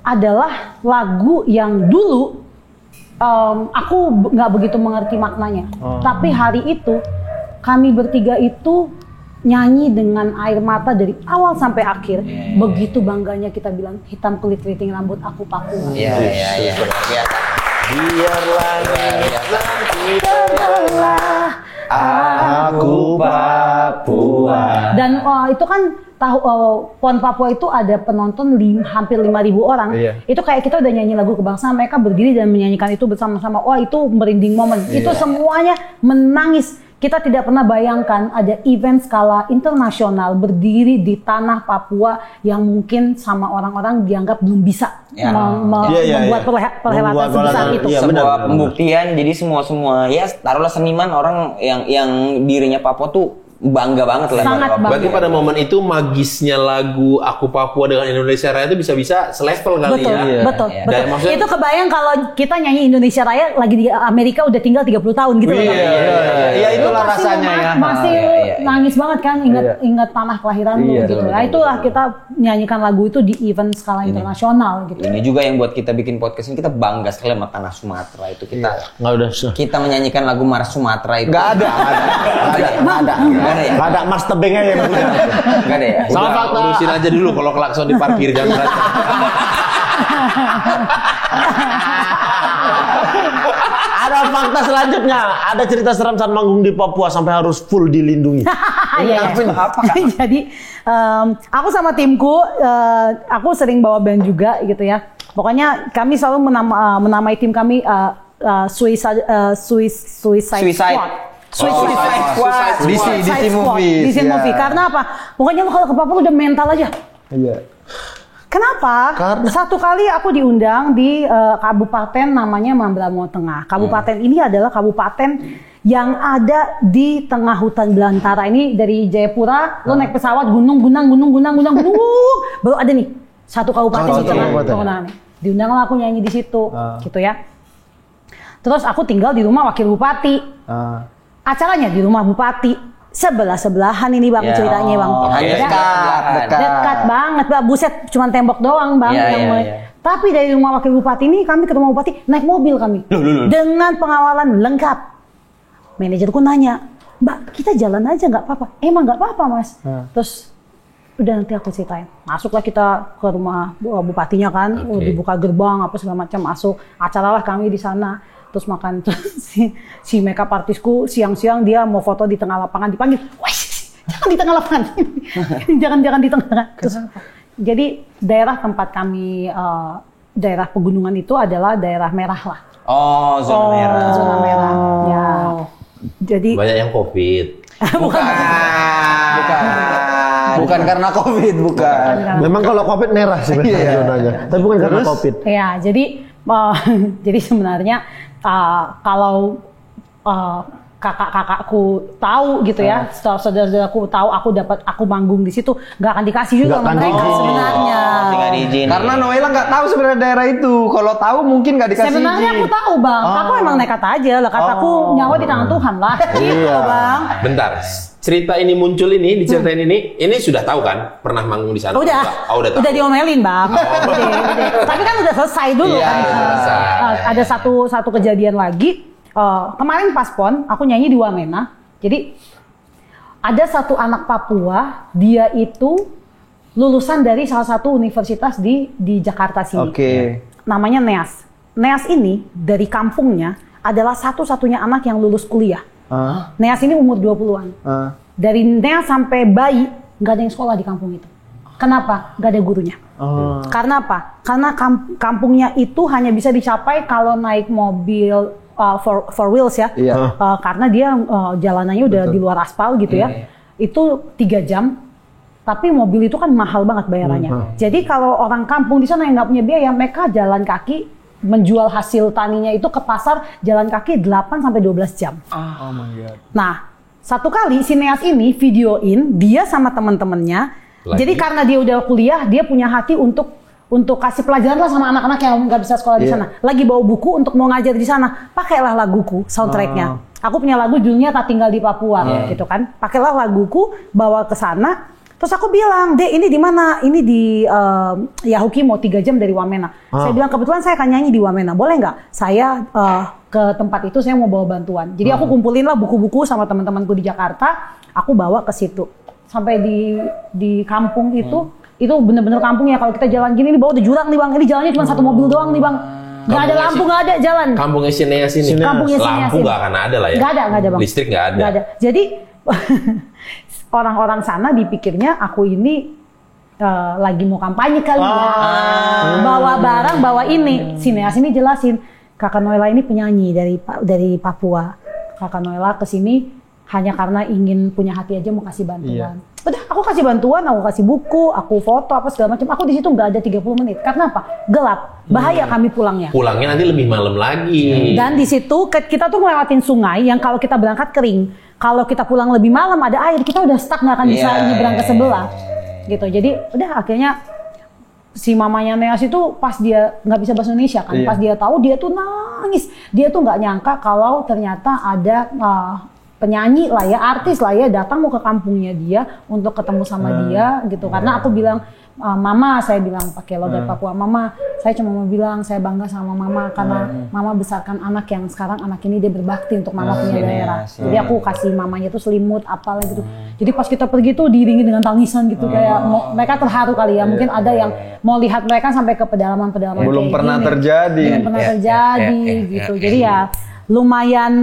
adalah lagu yang dulu aku nggak begitu mengerti maknanya. Tapi hari itu, kami bertiga itu nyanyi dengan air mata dari awal sampai akhir. Begitu bangganya kita bilang, hitam kulit keriting rambut aku Papua. Iya. Biarlah Aku Papua. Dan itu kan PON Papua itu ada penonton hampir 5.000 orang. Itu kayak kita udah nyanyi lagu kebangsaan, mereka berdiri dan menyanyikan itu bersama-sama. Wah, itu merinding momen. Itu semuanya menangis. Kita tidak pernah bayangkan ada event skala internasional berdiri di tanah Papua yang mungkin sama orang-orang dianggap belum bisa membuat perhelatan sebesar itu. Sebuah pembuktian, jadi semua ya taruhlah seniman orang yang dirinya Papua tuh bangga banget lah. Sangat bangga. Berarti pada momen itu magisnya lagu Aku Papua dengan Indonesia Raya itu bisa selevel kali ya. Betul. Dan maksudnya, itu kebayang kalau kita nyanyi Indonesia Raya lagi di Amerika udah tinggal 30 tahun gitu. Iya, itulah Lu pasti rasanya ya. Masih nangis banget kan, ingat tanah kelahiran lu gitu. Nah, itulah kita nyanyikan lagu itu di event skala internasional gitu. Ini juga yang buat kita bikin podcast ini, kita bangga sekali sama tanah Sumatera itu. Kita menyanyikan lagu Mars Sumatera itu. Gak ada. Nggak ada mas tebengnya yang punya. Nggak ada ya? sama fakta. Urusin aja dulu kalau klakson diparkir jangan merasa. Ada fakta selanjutnya, ada cerita seram saat manggung di Papua sampai harus full dilindungi. Jadi aku sama timku, aku sering bawa band juga gitu ya. Pokoknya kami selalu menamai tim kami Suicide Squad. DC movie. Karena apa? Pokoknya lo kalau ke Papua udah mental aja. Iya. Kenapa? Karena satu kali aku diundang di kabupaten namanya Mambramo Tengah. Kabupaten ini adalah kabupaten yang ada di tengah hutan belantara. Ini dari Jayapura, lo naik pesawat gunung, baru ada nih satu kabupaten di tengah. Diundanglah aku nyanyi di situ, gitu ya. Terus aku tinggal di rumah wakil bupati. Acaranya di rumah bupati, sebelahan ini bang ceritanya bang. Dekat banget, bang. Buset, cuma tembok doang bang. Tapi dari rumah wakil bupati ini kami ke rumah bupati naik mobil kami dengan pengawalan lengkap. Manajerku nanya, Mbak kita jalan aja nggak apa-apa? Emang nggak apa-apa mas. Terus udah nanti aku ceritain. Masuklah kita ke rumah bupatinya kan, dibuka gerbang apa segala macam, masuk. Acaralah kami di sana. terus makan. Terus si makeup artisku siang-siang dia mau foto di tengah lapangan dipanggil, wah jangan di tengah lapangan, jangan di tengah. Terus, jadi daerah tempat kami daerah pegunungan itu adalah daerah merah lah. Oh, zona merah. Zona merah. Ya. Jadi banyak yang COVID. Bukan karena COVID, bukan. Memang kalau COVID merah sih zonanya, tapi bukan karena COVID. Ya, jadi sebenarnya kalau kakak-kakakku tahu gitu ya, saudara-saudaraku tahu aku manggung di situ, nggak akan dikasih juga sama mereka sebenarnya. Nggak diizinin. Karena Noella nggak tahu sebenarnya daerah itu. Kalau tahu mungkin nggak dikasih Sebenarnya izin. aku tahu bang, aku emang nekat aja lah. Kataku nyawa di tangan Tuhan lah, gitu bang. Bentar, cerita ini muncul ini, diceritain ini sudah tahu kan? Pernah manggung di sana? Udah tahu. Udah diomelin bang. Udah. Tapi kan udah selesai dulu kan. Ada satu kejadian lagi. Kemarin pas PON, aku nyanyi di Wamena. Jadi ada satu anak Papua, dia itu lulusan dari salah satu universitas di Jakarta sini. Namanya Neas. Neas ini dari kampungnya adalah satu-satunya anak yang lulus kuliah. Neas ini umur 20-an. Dari Neas sampai bayi, nggak ada yang sekolah di kampung itu. Kenapa? Nggak ada gurunya. Karena apa? Karena kampungnya itu hanya bisa dicapai kalau naik mobil for wheels ya, karena dia jalanannya udah di luar aspal gitu ya. Itu 3 jam, tapi mobil itu kan mahal banget bayarannya. Jadi kalau orang kampung di sana yang nggak punya biaya, mereka jalan kaki menjual hasil taninya itu ke pasar jalan kaki 8 sampai 12 jam. Oh my god. Nah, satu kali si Neas ini videoin dia sama teman-temannya. Jadi karena dia udah kuliah, dia punya hati untuk kasih pelajaran lah sama anak-anak yang nggak bisa sekolah di sana. Lagi bawa buku untuk mau ngajar di sana. Pakailah laguku, soundtracknya. Aku punya lagu judulnya Tak Tinggal di Papua, gitu kan. Pakailah laguku, bawa ke sana. Terus aku bilang, Dek ini di mana? Ini di Yahuki mau 3 jam dari Wamena. Saya bilang kebetulan saya akan nyanyi di Wamena. Boleh nggak? Saya ke tempat itu saya mau bawa bantuan. Jadi aku kumpulin lah buku-buku sama teman-temanku di Jakarta. Aku bawa ke situ. Sampai di kampung itu bener-bener kampung ya. Kalau kita jalan gini, di bawah ada jurang nih bang. Ini jalannya cuma satu mobil doang nih bang. Nggak ada lampu, nggak ada jalan. Kampungnya Sineas ini. Kampungnya Sineas lampu nggak akan ada lah ya. Nggak ada bang. Listrik nggak ada. Nggak ada. Jadi orang-orang sana dipikirnya aku ini lagi mau kampanye kali ya. Bawa barang, bawa ini. Sineas ini jelasin, Kakak Noella ini penyanyi dari Papua. Kakak Noella kesini hanya karena ingin punya hati aja mau kasih bantuan. Udah, aku kasih bantuan, aku kasih buku, aku foto apa segala macam. Aku di situ nggak ada 30 menit. Karena apa? Gelap. Bahaya kami pulangnya. Pulangnya nanti lebih malam lagi. Dan di situ kita tuh ngelewatin sungai yang kalau kita berangkat kering. Kalau kita pulang lebih malam ada air, kita udah stuck nggak akan bisa nyebrang ke sebelah. Gitu. Jadi udah akhirnya si mamanya Neas itu pas dia nggak bisa bahasa Indonesia kan. Pas dia tahu dia tuh nangis. Dia tuh nggak nyangka kalau ternyata ada penyanyi lah ya, artis lah ya, datang mau ke kampungnya dia untuk ketemu sama dia gitu. Karena aku bilang, Mama, saya bilang pakai logat Papua, Mama, saya cuma mau bilang saya bangga sama Mama karena Mama besarkan anak yang sekarang anak ini dia berbakti untuk Mama punya daerah. Jadi aku kasih mamanya tuh selimut apalah gitu. Jadi pas kita pergi tuh diiringi dengan tangisan gitu, kayak mereka terharu kali ya. Mungkin ada yang mau lihat mereka sampai ke pedalaman-pedalaman Belum pernah terjadi. Belum pernah terjadi gitu. Jadi ya lumayan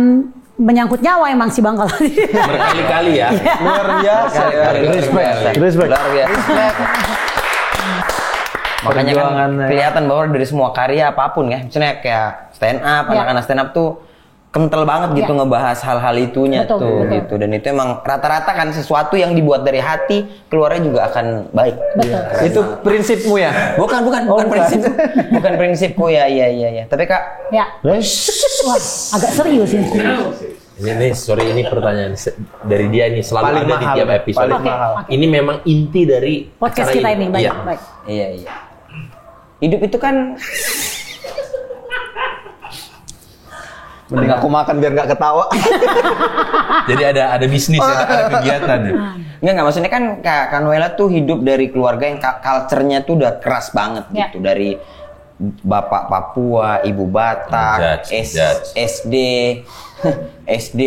menyangkut nyawa emang si Bang kalau berkali-kali ya. Luar biasa. Respect. Luar biasa. Makanya kan kelihatan bahwa dari semua karya apapun ya, misalnya kayak stand up, anak-anak stand up tuh kental banget gitu ngebahas hal-hal itunya betul. Gitu. Dan itu emang rata-rata kan sesuatu yang dibuat dari hati keluarnya juga akan baik. Betul. Itu prinsipmu ya? Bukan prinsip. Bukan prinsipku ya. Tapi Kak, wah, agak serius ini. Ini pertanyaan dari dia nih selalu paling ada mahal, di tiap episode. paling mahal. Ini memang inti dari Podcast acara kita ini. Baik. Iya. Hidup itu kan Mending aku makan biar nggak ketawa. Jadi ada bisnis ya, ada kegiatan ya. Enggak, maksudnya kan Kak Noella tuh hidup dari keluarga yang culture-nya tuh udah keras banget gitu. Dari bapak Papua, ibu Batak, SD, SMP.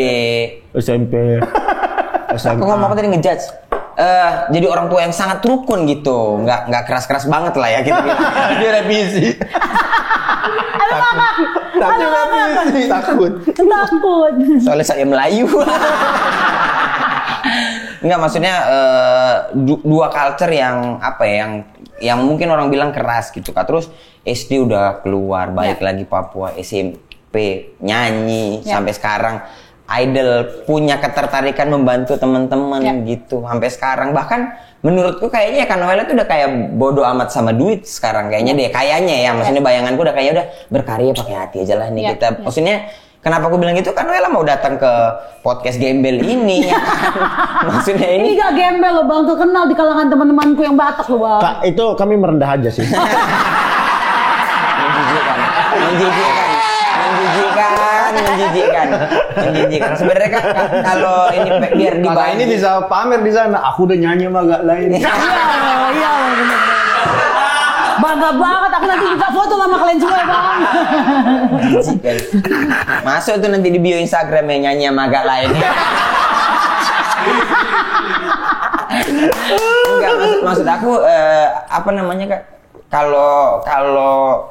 Aku ngomong apa tadi ngejudge? Jadi orang tua yang sangat rukun gitu, nggak keras-keras banget lah ya gitu. Dia revisi. Takut. Soalnya saya Melayu. Enggak, maksudnya dua culture yang apa ya, yang mungkin orang bilang keras gitu kan. Terus SD udah keluar, balik lagi Papua, SMP nyanyi sampai sekarang. Idol punya ketertarikan membantu teman-teman gitu sampai sekarang. Bahkan menurutku kayaknya Kak Noella tuh udah kayak bodo amat sama duit sekarang kayaknya ya. Maksudnya bayanganku udah kayaknya udah berkarya pakai hati aja lah nih kita. Maksudnya kenapa aku bilang gitu? Kak Noella mau datang ke podcast Gembel ini ya kan? Maksudnya ini gak gembel loh Bang, terkenal di kalangan teman-temanku yang Batak loh Bang. Kak, itu kami merendah aja sih. menjijikan. Sebenarnya kan kalau ini biar Kakak ini bisa pamer di sana. Aku udah nyanyi sama gak lain. Iya, bener. Bangga banget, aku nanti minta foto sama kalian semua ya Bang. Masuk tuh nanti di bio Instagram yang nyanyi sama agak lain. Enggak, maksud aku apa namanya Kak? Kalau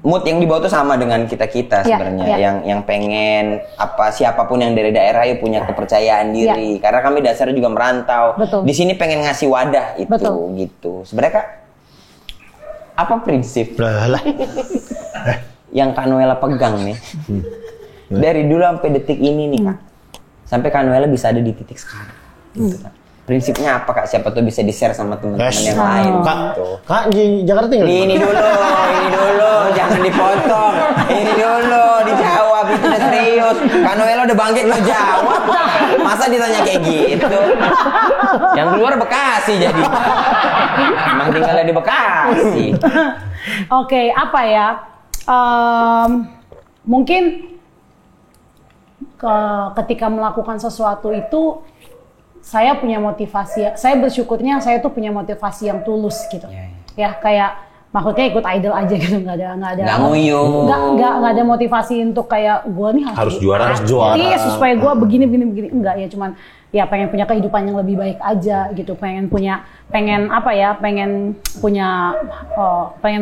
mood yang dibawa tuh sama dengan kita sebenarnya, yang pengen siapapun yang dari daerah ya punya kepercayaan diri, karena kami dasarnya juga merantau. Di sini pengen ngasih wadah itu gitu. Sebenarnya Kak, apa prinsip yang Kak Noella pegang nih dari dulu sampai detik ini nih Kak, sampai Kak Noella bisa ada di titik sekarang gitu, Kak? Prinsipnya apa Kak? Siapa tuh bisa di-share sama teman-teman yang lain. Kak di Jakarta tinggal. Ini dulu, jangan dipotong. Ini dulu, dijawab, itu udah serius. Kak Noella udah bangkit lo jawab. Masa ditanya kayak gitu? Yang keluar Bekasi jadi. Emang tinggalnya di Bekasi. Oke, apa ya? Mungkin ketika melakukan sesuatu itu saya punya motivasi, saya bersyukurnya saya tuh punya motivasi yang tulus gitu. Ya kayak maksudnya ikut idol aja gitu, nggak ada motivasi untuk kayak gue nih harus juara supaya gue begini enggak ya, cuman ya pengen punya kehidupan yang lebih baik aja gitu, pengen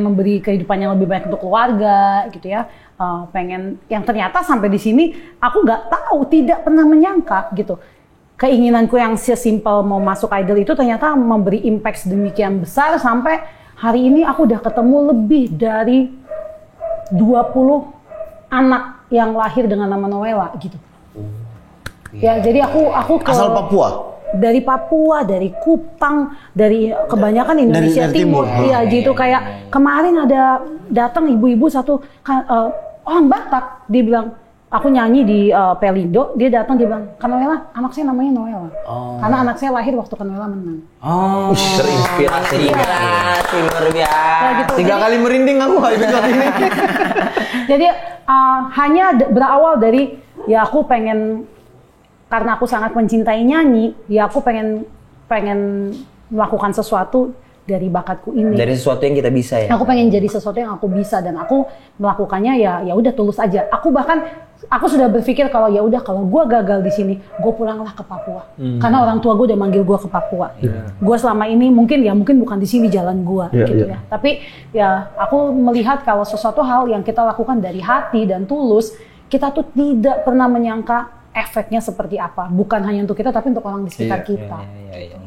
memberi kehidupan yang lebih baik untuk keluarga gitu ya, pengen yang ternyata sampai di sini aku tidak pernah menyangka gitu. Keinginanku yang sesimpel mau masuk idol itu ternyata memberi impact sedemikian besar sampai hari ini aku udah ketemu lebih dari 20 anak yang lahir dengan nama Noella gitu. Ya, jadi aku asal Papua. Dari Papua, dari Kupang, dari kebanyakan Indonesia dari Timur. Iya, gitu kayak kemarin ada datang ibu-ibu satu orang Batak, dia bilang aku nyanyi di Pelindo, dia datang dia bilang, Kak Noella, anak saya namanya Noella. Karena anak saya lahir waktu Kak Noella menang. Terinspirasi luar biasa. Gitu. 3 kali merinding aku episode ini. Jadi hanya berawal dari ya aku pengen, karena aku sangat mencintai nyanyi, ya aku pengen melakukan sesuatu dari bakatku ini. Dari sesuatu yang kita bisa ya. Aku pengen jadi sesuatu yang aku bisa dan aku melakukannya ya udah tulus aja. Aku sudah berpikir kalau ya udah kalau gue gagal di sini, gue pulanglah ke Papua. Karena orang tua gue udah manggil gue ke Papua. Gue selama ini mungkin bukan di sini jalan gue gitu ya. Tapi ya aku melihat kalau sesuatu hal yang kita lakukan dari hati dan tulus, kita tuh tidak pernah menyangka efeknya seperti apa, bukan hanya untuk kita tapi untuk orang di sekitar kita.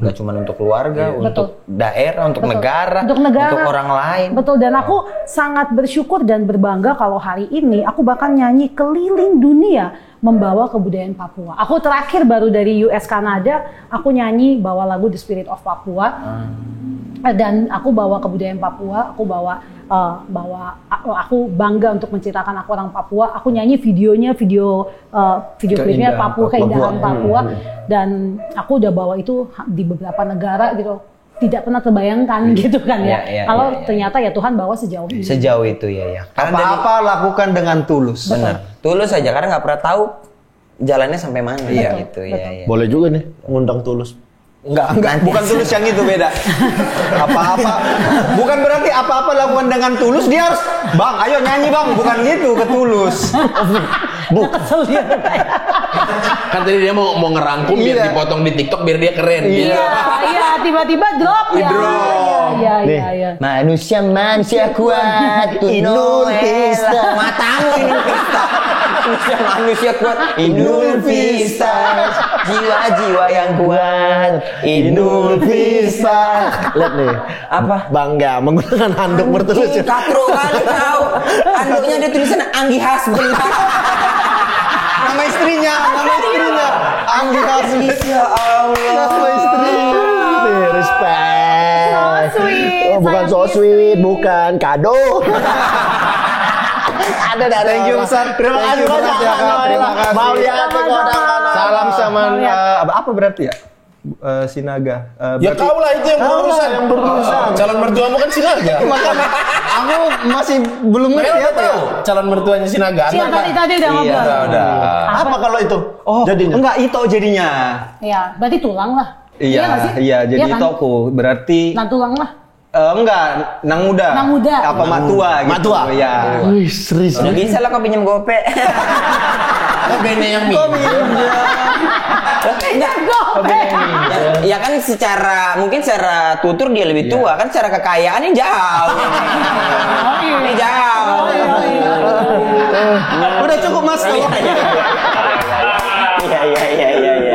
Nggak cuma untuk keluarga, untuk daerah, untuk negara, untuk orang lain. Betul, dan aku sangat bersyukur dan berbangga kalau hari ini aku bahkan nyanyi keliling dunia membawa kebudayaan Papua. Aku terakhir baru dari US Kanada, aku nyanyi bawa lagu The Spirit of Papua. Dan aku bawa kebudayaan Papua, aku bangga untuk menceritakan aku orang Papua. Aku nyanyi video klipnya Papua, keindahan Papua, dan aku udah bawa itu di beberapa negara gitu. Tidak pernah terbayangkan gitu kan ya. Kalau ternyata ya Tuhan bawa sejauh ini. Sejauh itu ya. Apa-apa lakukan dengan tulus. Benar. Tulus aja karena nggak pernah tahu jalannya sampai mana gitu ya. Boleh juga nih ngundang Tulus. Enggak, bukan tulus yang itu beda. Apa-apa, bukan berarti apa-apa lakukan dengan tulus dia harus, Bang, ayo nyanyi Bang, bukan gitu ke tulus. Kan tadi dia mau ngerangkum biar dipotong di TikTok biar dia keren. Iya, tiba-tiba drop ya. Iya. Manusia kuat, Inul Vista. Matamu Inul Vista. Manusia kuat, Inul Vista. Jiwa-jiwa yang kuat, Inul Vista. Lihat nih. Apa? Bangga menggunakan handuk bertelus. Katro kali kau. Handuknya ada tulisan Anggi Hasbun. Nama istrinya. Anggi Hasbun. Ya Allah. Nama istri. Respect. So sweet. Oh, bukan so sweet, bukan kado. Ada dari Thank you besar. Terima kasih banyak ya Kak. Terima kasih. Mau lihat kodang-kodang. Salam sama apa berarti ya? Sinaga. Ya kau lah itu yang berurusan. Calon mertuamu kan Sinaga. Makanya aku masih belum ngerti apa ya. Calon mertuanya Sinaga. Tadi udah ngobrol. Udah. Apa kalau itu? Oh, jadinya? enggak Ito jadinya. Iya, berarti tulang lah. nggak sih? Iya, jadi kan? itu aku berarti Nah, tulang lah. enggak, nang muda. Nang muda. Apa matua gitu. Matua? Iya. Wih, serius. Udah bisa lah kau pinjam gope. Kok bene yang Ya kan mungkin secara tutur dia lebih tua kan, secara kekayaannya jauh. Ini jauh. Udah cukup Mas. Iya.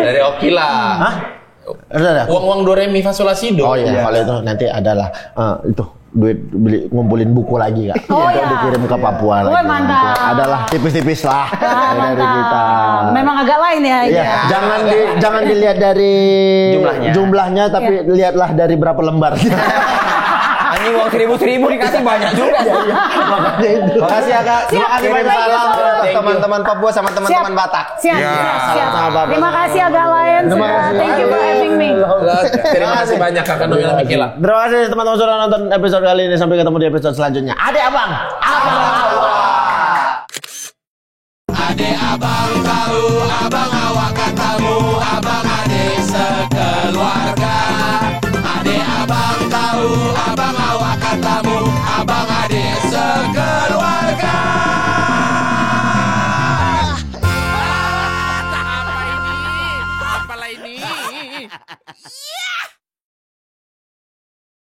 dari Oki lah. Hah? Ada. Uang do re mi fa sol la si do. Oh iya, kalau itu nanti adalah itu duit beli ngumpulin buku lagi Kak. Oh, Itu iya. dikirim ke Papua Oh, lagi. mantap. Adalah tipis-tipis lah dari kita. Memang agak lain ya. Iya, jangan dilihat dari jumlahnya tapi lihatlah dari berapa lembar. Ini uang 1.000 dikasih banyak juga. Makanya itu. Makasih ya Kak. Terima kasih Thank you banyak so salam much. teman-teman Papua sama teman-teman Batak. Siap. Terima kasih agak lain. Thank you for having me. Terima kasih banyak Kakak Nomila Mikela. Terima kasih teman-teman sudah nonton episode kali ini. Sampai ketemu di episode selanjutnya. Adek abang.